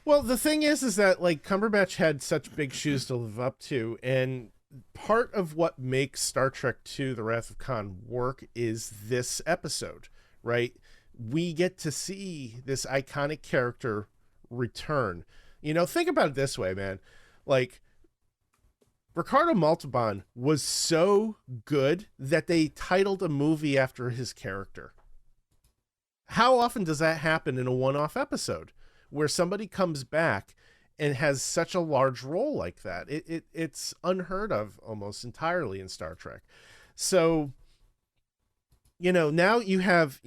Well, the thing is that like Cumberbatch had such big shoes to live up to, and part of what makes Star Trek II: The Wrath of Khan work is this episode, right? We get to see this iconic character return. You know, think about it this way, man. Like, Ricardo Montalbán was so good that they titled a movie after his character. How often does that happen in a one-off episode where somebody comes back and has such a large role like that? It's unheard of almost entirely in Star Trek. So, you know, now you have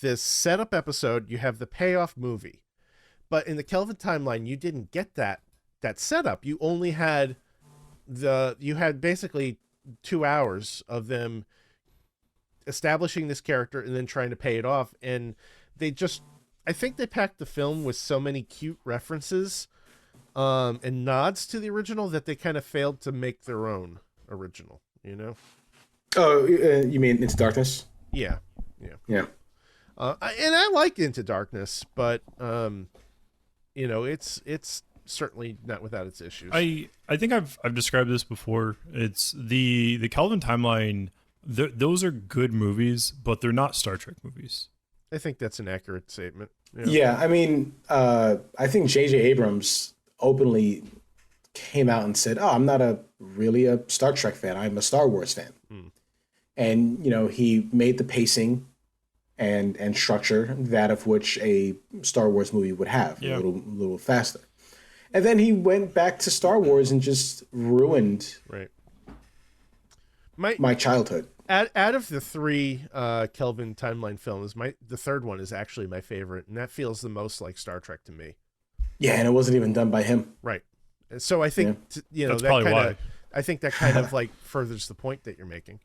this setup episode, you have the payoff movie. But in the Kelvin timeline, you didn't get that setup. You only had basically 2 hours of them establishing this character and then trying to pay it off. And I think they packed the film with so many cute references and nods to the original that they kind of failed to make their own original, you know? Oh, you mean Into Darkness? Yeah. Yeah. And I like Into Darkness, but you know, it's certainly not without its issues. I think I've described this before. It's the Kelvin timeline. Those are good movies, but they're not Star Trek movies. I think that's an accurate statement. Yeah, I mean, I think J.J. Abrams openly came out and said, "Oh, I'm not really a Star Trek fan. I'm a Star Wars fan." And you know, he made the pacing and structure that of which a Star Wars movie would have, a little faster. And then he went back to Star Wars and just ruined my childhood. Out of the three Kelvin timeline films, the third one is actually my favorite, and that feels the most like Star Trek to me. Yeah, and it wasn't even done by him. Right. So I think That's probably why. I think that kind of like furthers the point that you're making.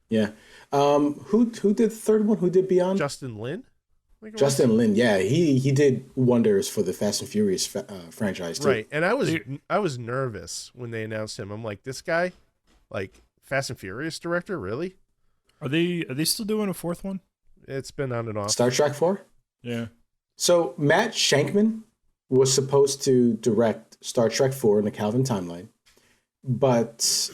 Yeah. Who did the third one? Who did Beyond? Justin Lin. Justin Lin. Yeah, he did wonders for the Fast and Furious franchise too. Right. And I was nervous when they announced him. I'm like, this guy, like Fast and Furious director, really? Are they still doing a fourth one? It's been on and off. Star Trek 4? Yeah. So Matt Shankman was supposed to direct Star Trek 4 in the Kelvin timeline, but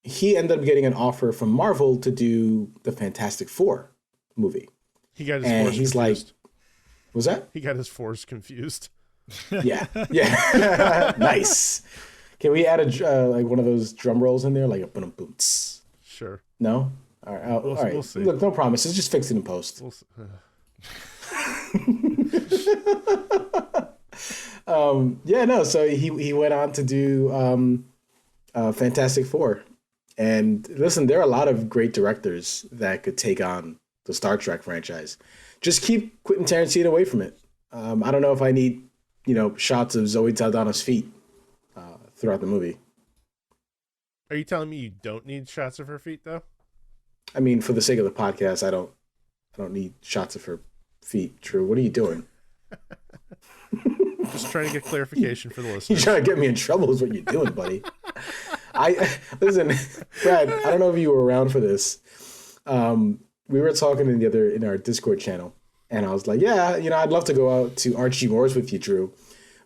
he ended up getting an offer from Marvel to do the Fantastic Four movie. He got his and force he's confused. like, was that? He got his force confused. Yeah. Nice. Can we add like one of those drum rolls in there, like a boom boom? Sure. No. All right. All right. We'll see. Look, no promises. Just fix it in post. We'll see. Yeah. No. So he went on to do Fantastic Four, and listen, there are a lot of great directors that could take on the Star Trek franchise. Just keep Quentin Tarantino away from it. I don't know if I need, shots of Zoe Saldana's feet throughout the movie. Are you telling me you don't need shots of her feet, though? I mean, for the sake of the podcast, I don't need shots of her feet. True. What are you doing? Just trying to get clarification for the listeners. You're trying to get me in trouble is what you're doing, buddy. Listen, Brad, I don't know if you were around for this. We were talking in our Discord channel, and I was like, yeah, I'd love to go out to Archie Moore's with you, Drew,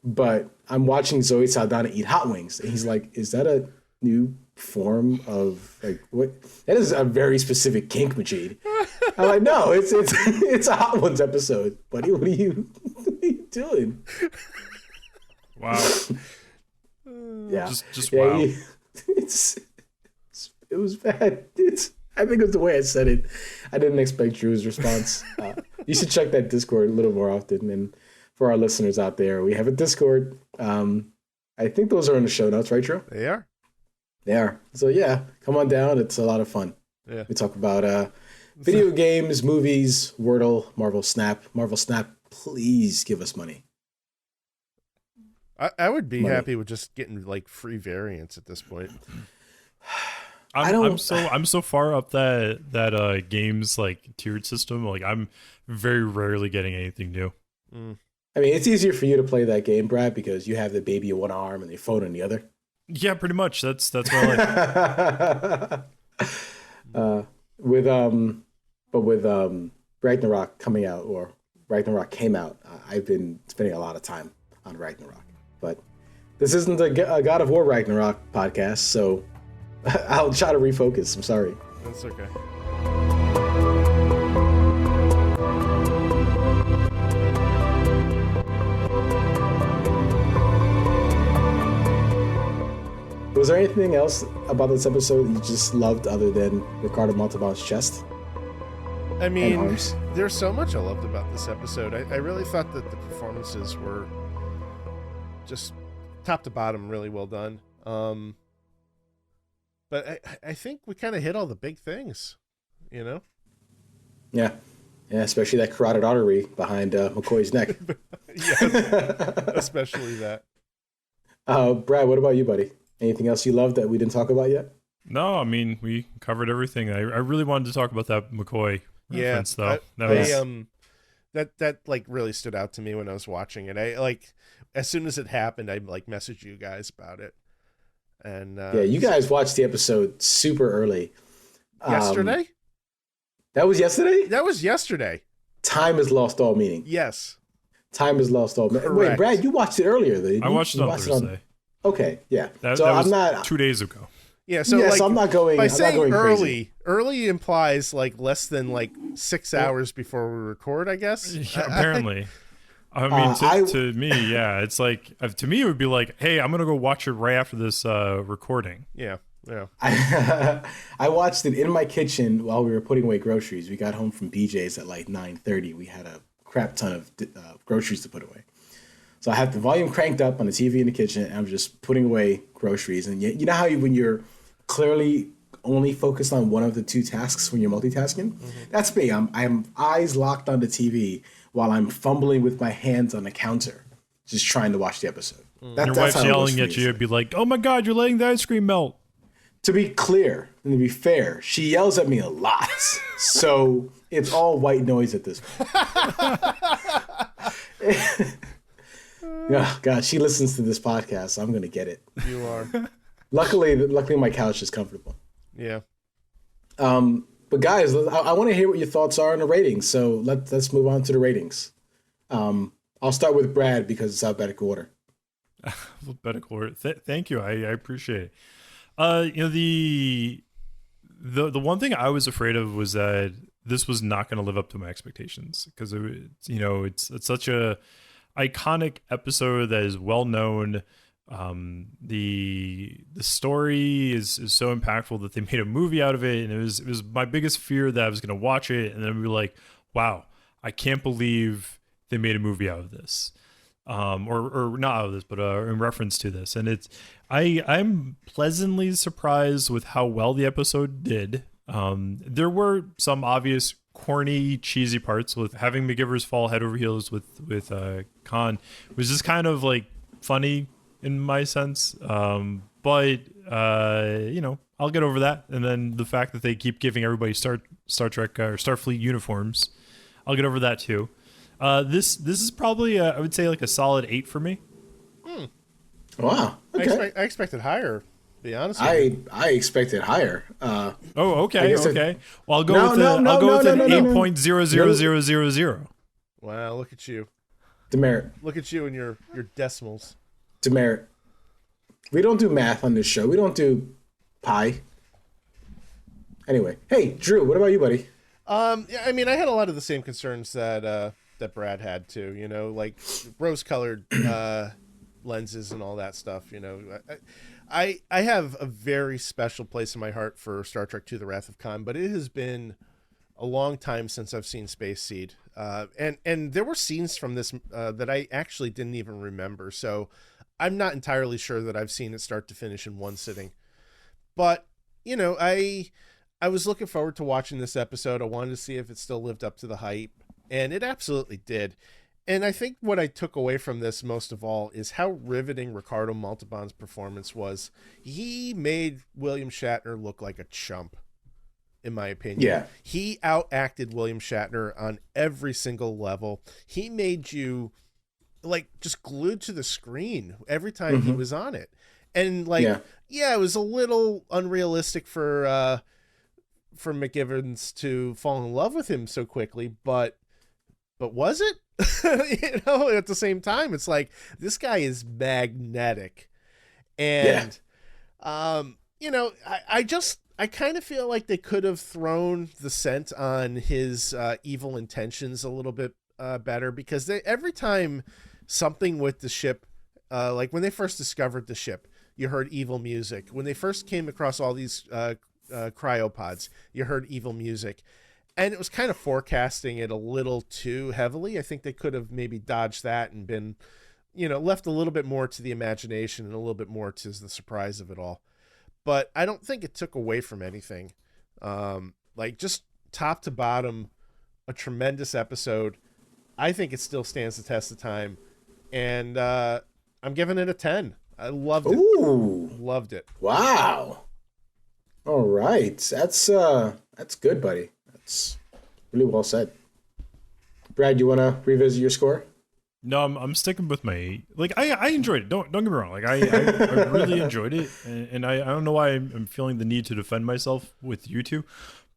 but I'm watching Zoe Saldana eat hot wings. And he's like, is that a new form of, like, what? That is a very specific kink, Majeed. I'm like, no, it's a Hot Ones episode, buddy. What are you doing? Wow. Yeah. Just wow. It was bad. I think it's the way I said it. I didn't expect Drew's response. You should check that Discord a little more often. And for our listeners out there, we have a Discord. I think those are in the show notes, right, Drew? They are. They are. So yeah, come on down. It's a lot of fun. Yeah. We talk about video games, movies, Wordle, Marvel Snap. Marvel Snap, please give us money. I would be money. happy with just getting like free variants at this point. I'm so far up that game's like tiered system. Like I'm very rarely getting anything new. I mean, it's easier for you to play that game, Brad, because you have the baby in one arm and your phone in the other. Yeah, pretty much. That's what I like. With Ragnarok coming out, or Ragnarok came out, I've been spending a lot of time on Ragnarok. But this isn't a God of War Ragnarok podcast, so I'll try to refocus. I'm sorry. That's okay. Was there anything else about this episode you just loved other than Ricardo Montalbán's chest? I mean, there's so much I loved about this episode. I really thought that the performances were just top to bottom really well done. But I think we kind of hit all the big things, you know? Yeah, especially that carotid artery behind McCoy's neck. Yeah, especially that. Brad, what about you, buddy? Anything else you loved that we didn't talk about yet? No, I mean, we covered everything. I really wanted to talk about that McCoy reference, though. That like really stood out to me when I was watching it. I like, as soon as it happened, I like messaged you guys about it. And yeah, you guys watched the episode super early. Yesterday? That was yesterday? That was yesterday. Time has lost all meaning. Yes. Time has lost all meaning. Wait, Brad, you watched it earlier, though. I watched it on Thursday. Okay, yeah. That was I'm not 2 days ago. Yeah, so I'm not going. By saying early, early implies like less than like 6 hours before we record, I guess. Yeah, apparently. I mean, to me, yeah, it's like to me it would be like, hey, I'm gonna go watch it right after this recording. Yeah. I watched it in my kitchen while we were putting away groceries. We got home from BJ's at like 9:30. We had a crap ton of groceries to put away. So I have the volume cranked up on the TV in the kitchen, and I'm just putting away groceries. And you know how when you're clearly only focused on one of the two tasks when you're multitasking? Mm-hmm. That's me. I'm eyes locked on the TV while I'm fumbling with my hands on the counter, just trying to watch the episode. Your wife's yelling at you. It'd be like, "Oh my God, you're letting the ice cream melt." To be clear and to be fair, she yells at me a lot, so it's all white noise at this point. Oh, God, she listens to this podcast, so I'm going to get it. You are. Luckily, my couch is comfortable. Yeah. But guys, I want to hear what your thoughts are on the ratings. So let's move on to the ratings. I'll start with Brad because it's alphabetical order. Alphabetical order. Thank you. I appreciate it. The one thing I was afraid of was that this was not going to live up to my expectations because it's such a iconic episode that is well known. The story is so impactful that they made a movie out of it, and it was my biggest fear that I was going to watch it and then be like, wow, I can't believe they made a movie out of this, or not out of this, but in reference to this. And I'm pleasantly surprised with how well the episode did. There were some obvious corny, cheesy parts with having McGivers fall head over heels with Khan. It was just kind of like funny in my sense, but I'll get over that. And then the fact that they keep giving everybody Star Trek or Starfleet uniforms, I'll get over that too. This is probably I would say like a solid 8 for me. Wow. Okay. I expected higher. To be honest with you. I expected higher. Okay. Well, I'll go with an 8.00000. Wow, look at you. Demerit. Look at you and your decimals. Demerit. We don't do math on this show. We don't do pi. Anyway, hey, Drew, what about you, buddy? Yeah, I mean, I had a lot of the same concerns that Brad had too. You know, like rose-colored lenses and all that stuff. You know, I have a very special place in my heart for Star Trek II: The Wrath of Khan, but it has been a long time since I've seen Space Seed. And there were scenes from this that I actually didn't even remember. So I'm not entirely sure that I've seen it start to finish in one sitting. But, you know, I was looking forward to watching this episode. I wanted to see if it still lived up to the hype, and it absolutely did. And I think what I took away from this most of all is how riveting Ricardo Montalbán's performance was. He made William Shatner look like a chump, in my opinion. Yeah. He outacted William Shatner on every single level. He made you like just glued to the screen every time he was on it. And like, yeah, it was a little unrealistic for McGivens to fall in love with him so quickly, but was it? You know, at the same time, it's like this guy is magnetic, and you know, I kind of feel like they could have thrown the scent on his evil intentions a little bit better, because every time something with the ship, like when they first discovered the ship, you heard evil music. When they first came across all these cryopods, you heard evil music. And it was kind of forecasting it a little too heavily. I think they could have maybe dodged that and been, you know, left a little bit more to the imagination and a little bit more to the surprise of it all. But I don't think it took away from anything. Like just top to bottom, a tremendous episode. I think it still stands the test of time. And I'm giving it a 10. I loved it. Ooh. Loved it. Wow. All right. That's good, buddy. That's really well said. Brad, you want to revisit your score? No, I'm sticking with my like. I enjoyed it. Don't get me wrong. Like I really enjoyed it, and I don't know why I'm feeling the need to defend myself with you two,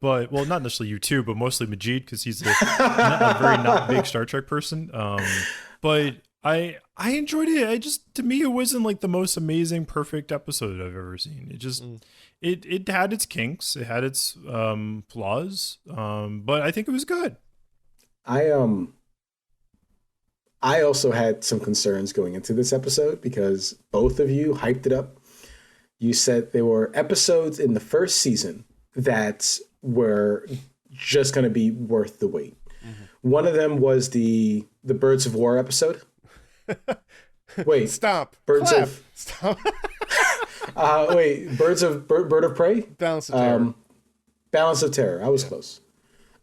but well, not necessarily you two, but mostly Majeed, because he's a very not big Star Trek person. But I enjoyed it. To me, it wasn't like the most amazing, perfect episode I've ever seen. It just it had its kinks, it had its flaws, but I think it was good. I also had some concerns going into this episode because both of you hyped it up. You said there were episodes in the first season that were just going to be worth the wait. One of them was the Birds of War episode. Wait, stop. Birds Clap. of Stop. wait, Bird of Prey. Balance of Terror. Balance of Terror. I was close.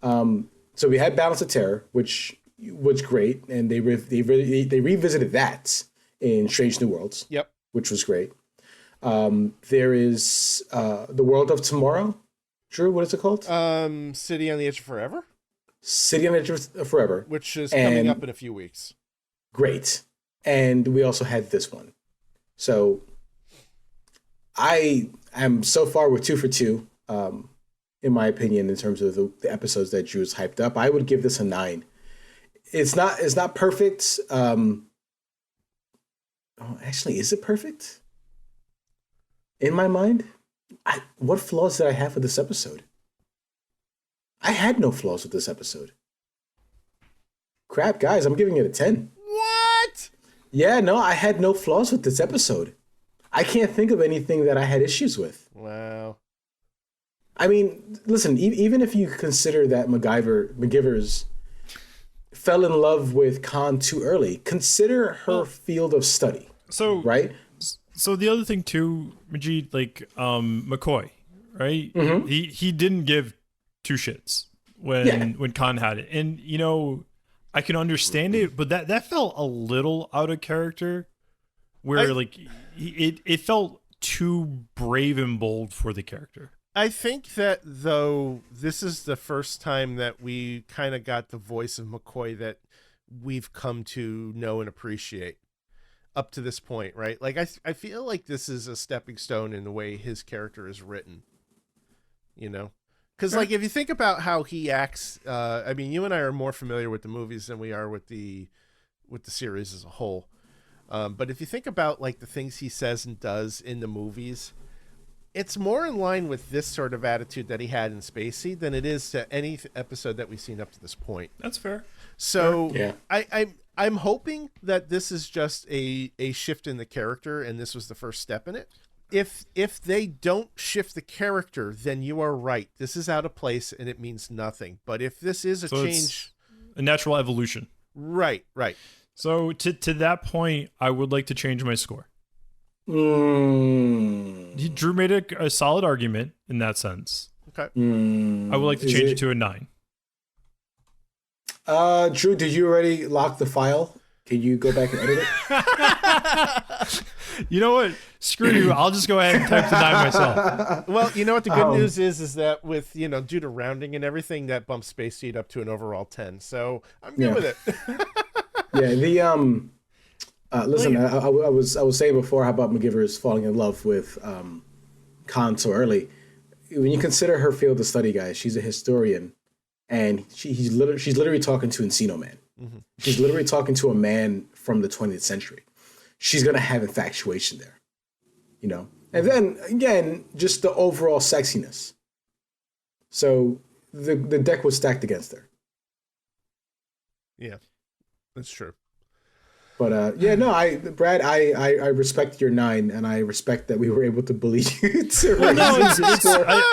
So we had Balance of Terror, which was great, and they revisited that in Strange New Worlds. Yep, which was great. There is The World of Tomorrow. Drew, what is it called? City on the Edge of Forever. City on the Edge of Forever, which is coming up in a few weeks. Great. And we also had this one. So I am so far with 2 for 2, in my opinion, in terms of the episodes that Drew has hyped up. I would give this a 9. It's not perfect. Actually, is it perfect? In my mind, what flaws did I have with this episode? I had no flaws with this episode. Crap, guys, I'm giving it a 10. What? Yeah, no, I had no flaws with this episode. I can't think of anything that I had issues with. Wow. I mean, listen, even if you consider that McGivers fell in love with Khan too early, consider her field of study. So right? So the other thing too, Majeed, like McCoy, right? Mm-hmm. He didn't give two shits when Khan had it. And you know, I can understand it, but that felt a little out of character, where it felt too brave and bold for the character. I think that, though, this is the first time that we kind of got the voice of McCoy that we've come to know and appreciate up to this point, right? Like, I feel like this is a stepping stone in the way his character is written, you know? Because, like, if you think about how he acts, I mean, you and I are more familiar with the movies than we are with the series as a whole. But if you think about, like, the things he says and does in the movies, it's more in line with this sort of attitude that he had in Spacey than it is to any episode that we've seen up to this point. That's fair. So yeah. I'm hoping that this is just a shift in the character, and this was the first step in it. If they don't shift the character, then you are right. This is out of place, and it means nothing. But if this is a change, a natural evolution. Right. So to that point, I would like to change my score. Drew made a solid argument in that sense. Okay. I would like to change it to a 9. Drew, did you already lock the file? Can you go back and edit it? You know what? Screw you. I'll just go ahead and type the 9 myself. Well, you know what the good news is that with, due to rounding and everything, that bumps space speed up to an overall 10. So I'm good with it. Yeah, listen, I was saying before how about McGivers falling in love with Khan so early. When you consider her field of study, guys, she's a historian, and she's literally talking to Encino Man. Mm-hmm. She's literally talking to a man from the 20th century. She's gonna have infatuation there, And then again, just the overall sexiness. So the deck was stacked against her. Yeah, that's true. But Brad, I respect your 9, and I respect that we were able to bully you.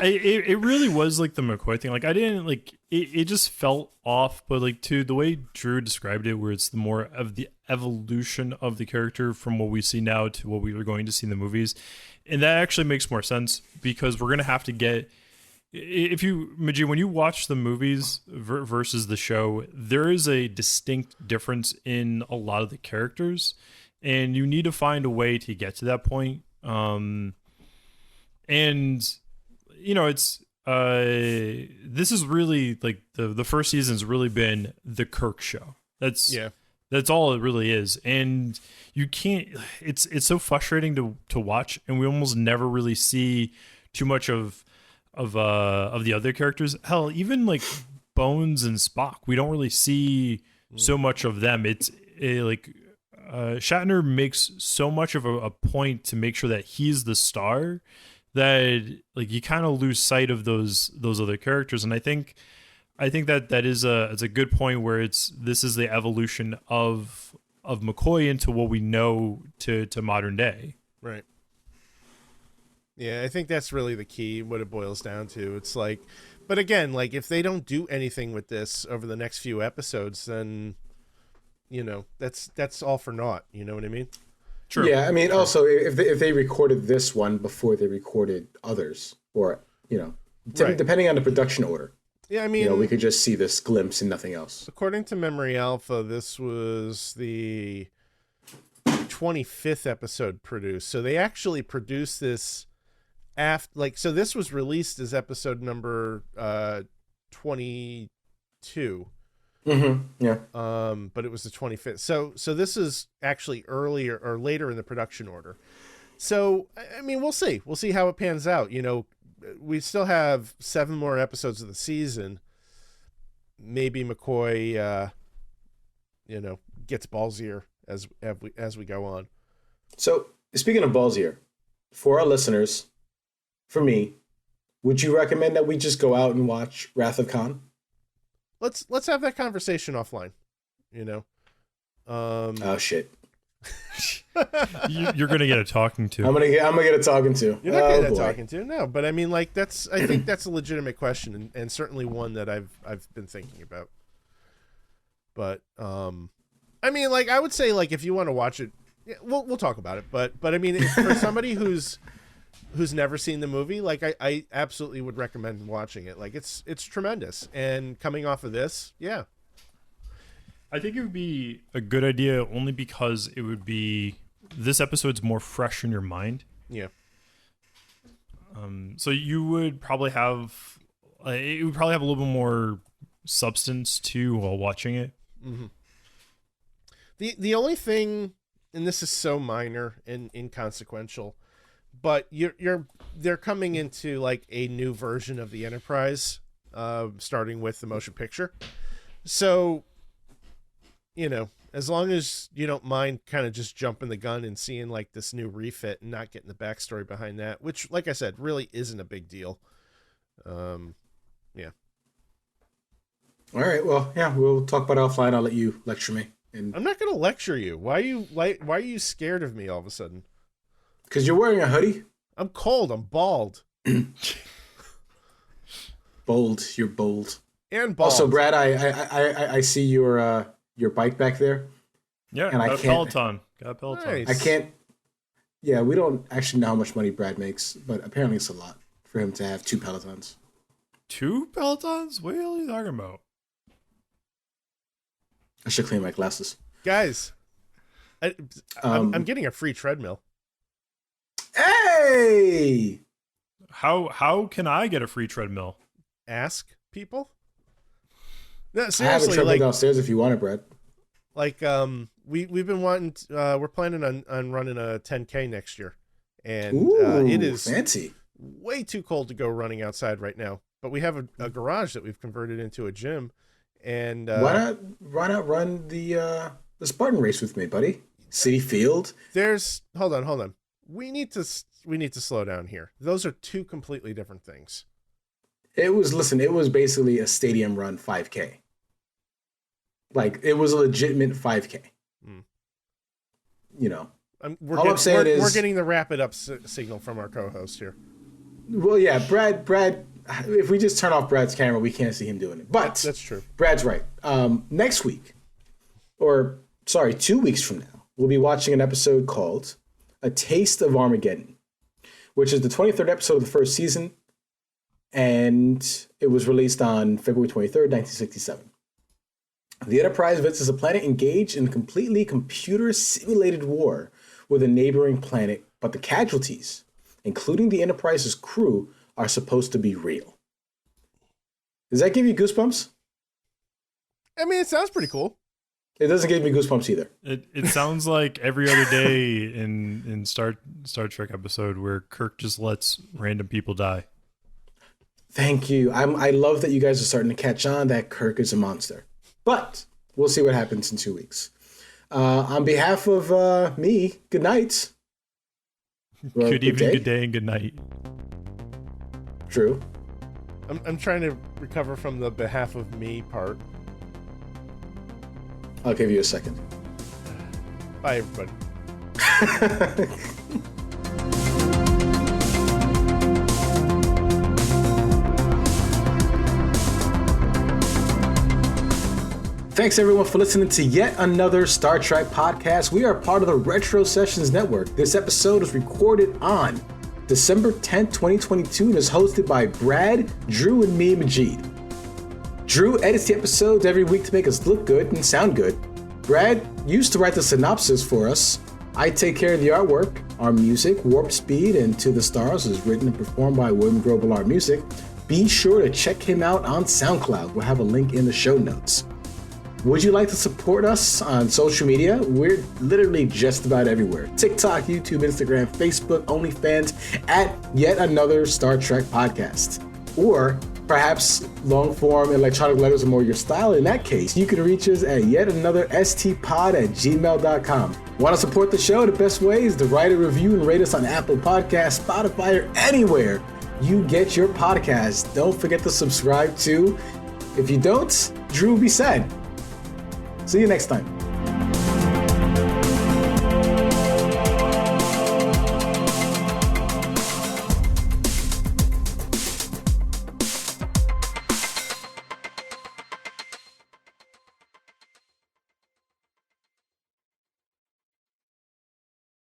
It really was like the McCoy thing. Like I didn't it just felt off, but like to the way Drew described it, where it's the more of the evolution of the character from what we see now to what we were going to see in the movies, and that actually makes more sense because we're gonna have to get. Majeed, when you watch the movies versus the show, there is a distinct difference in a lot of the characters, and you need to find a way to get to that point. It's this is really like the first season's really been the Kirk show. That's all it really is, and you can't. It's so frustrating to watch, and we almost never really see too much of the other characters. Hell, even like Bones and Spock, we don't really see so much of them. Shatner makes so much of a point to make sure that he's the star that like you kind of lose sight of those other characters. And I think that is it's a good point where this is the evolution of McCoy into what we know to modern day. Right. Yeah, I think that's really the key, what it boils down to. It's like, but again, like if they don't do anything with this over the next few episodes, then, that's all for naught. You know what I mean? True. Yeah, I mean, also, if they recorded this one before they recorded others, or, depending on the production order. Yeah, I mean, we could just see this glimpse and nothing else. According to Memory Alpha, this was the 25th episode produced. So they actually produced this so this was released as episode number 22. Mm-hmm. Yeah. But it was the 25th. So this is actually earlier or later in the production order. So I mean, we'll see. We'll see how it pans out. We still have 7 more episodes of the season. Maybe McCoy, gets ballsier as we go on. So speaking of ballsier, for our listeners. For me, would you recommend that we just go out and watch Wrath of Khan? Let's have that conversation offline. Oh shit! You're gonna get a talking to. I'm gonna get a talking to. You're not gonna get a talking to. No, but I mean, I think that's a legitimate question, and certainly one that I've been thinking about. But I mean, I would say, if you want to watch it, we'll talk about it. But I mean, for somebody who's never seen the movie, I absolutely would recommend watching it. It's tremendous. And coming off of this, yeah. I think it would be a good idea only because it would be this episode's more fresh in your mind. Yeah. So you would probably have it would probably have a little bit more substance too while watching it. Mm-hmm. The only thing, and this is so minor and inconsequential, but they're coming into a new version of the Enterprise, starting with the motion picture. So, as long as you don't mind kind of just jumping the gun and seeing this new refit and not getting the backstory behind that, which, like I said, really isn't a big deal. Yeah. All right. Well, yeah, we'll talk about it offline. I'll let you lecture me. And I'm not going to lecture you. Why are you scared of me all of a sudden? Because you're wearing a hoodie. I'm cold. I'm bald. Bold. You're bold. And bald. Also, Brad, I see your bike back there. Yeah, and got a Peloton. Nice. I can't. Yeah, we don't actually know how much money Brad makes, but apparently it's a lot for him to have 2 Pelotons. 2 Pelotons? What are you talking about? I should clean my glasses. Guys, I'm getting a free treadmill. Hey! How can I get a free treadmill? Ask people. No, I have a seriously, treadmill like downstairs if you want it, Brad. we've been wanting. We're planning on running a 10K next year, and Ooh, it is fancy. way too cold to go running outside right now. But we have a garage that we've converted into a gym, and Why not run the Spartan race with me, buddy? City Field. hold on. We need to slow down here. Those are two completely different things. It was basically a stadium run 5K. Like, it was a legitimate 5K. You know. We're getting the wrap it up signal from our co-host here. Well, yeah, Brad, if we just turn off Brad's camera, we can't see him doing it. But that's true. Brad's right. Next week, 2 weeks from now, we'll be watching an episode called A Taste of Armageddon, which is the 23rd episode of the first season, and it was released on February 23rd, 1967. The Enterprise visits a planet engaged in completely computer-simulated war with a neighboring planet, but the casualties, including the Enterprise's crew, are supposed to be real. Does that give you goosebumps? I mean, it sounds pretty cool. It doesn't give me goosebumps either. It sounds like every other day in Star Trek episode where Kirk just lets random people die. Thank you. I love that you guys are starting to catch on that Kirk is a monster. But we'll see what happens in 2 weeks. On behalf of me, good night. Well, good evening, good day, and good night. True. I'm trying to recover from the behalf of me part. I'll give you a second. Bye, everybody. Thanks everyone for listening to yet another Star Trek podcast. We are part of the Retro Sessions Network. This episode is recorded on December 10th, 2022 and is hosted by Brad, Drew, and me, Majeed. Drew edits the episodes every week to make us look good and sound good. Brad used to write the synopsis for us. I take care of the artwork. Our music, Warp Speed and To the Stars, is written and performed by William Grobel Art Music. Be sure to check him out on SoundCloud. We'll have a link in the show notes. Would you like to support us on social media? We're literally just about everywhere. TikTok, YouTube, Instagram, Facebook, OnlyFans, at Yet Another Star Trek Podcast. Or perhaps long-form electronic letters are more your style. In that case, you can reach us at yetanotherstpod@gmail.com. Want to support the show? The best way is to write a review and rate us on Apple Podcasts, Spotify, or anywhere you get your podcasts. Don't forget to subscribe too. If you don't, Drew will be sad. See you next time.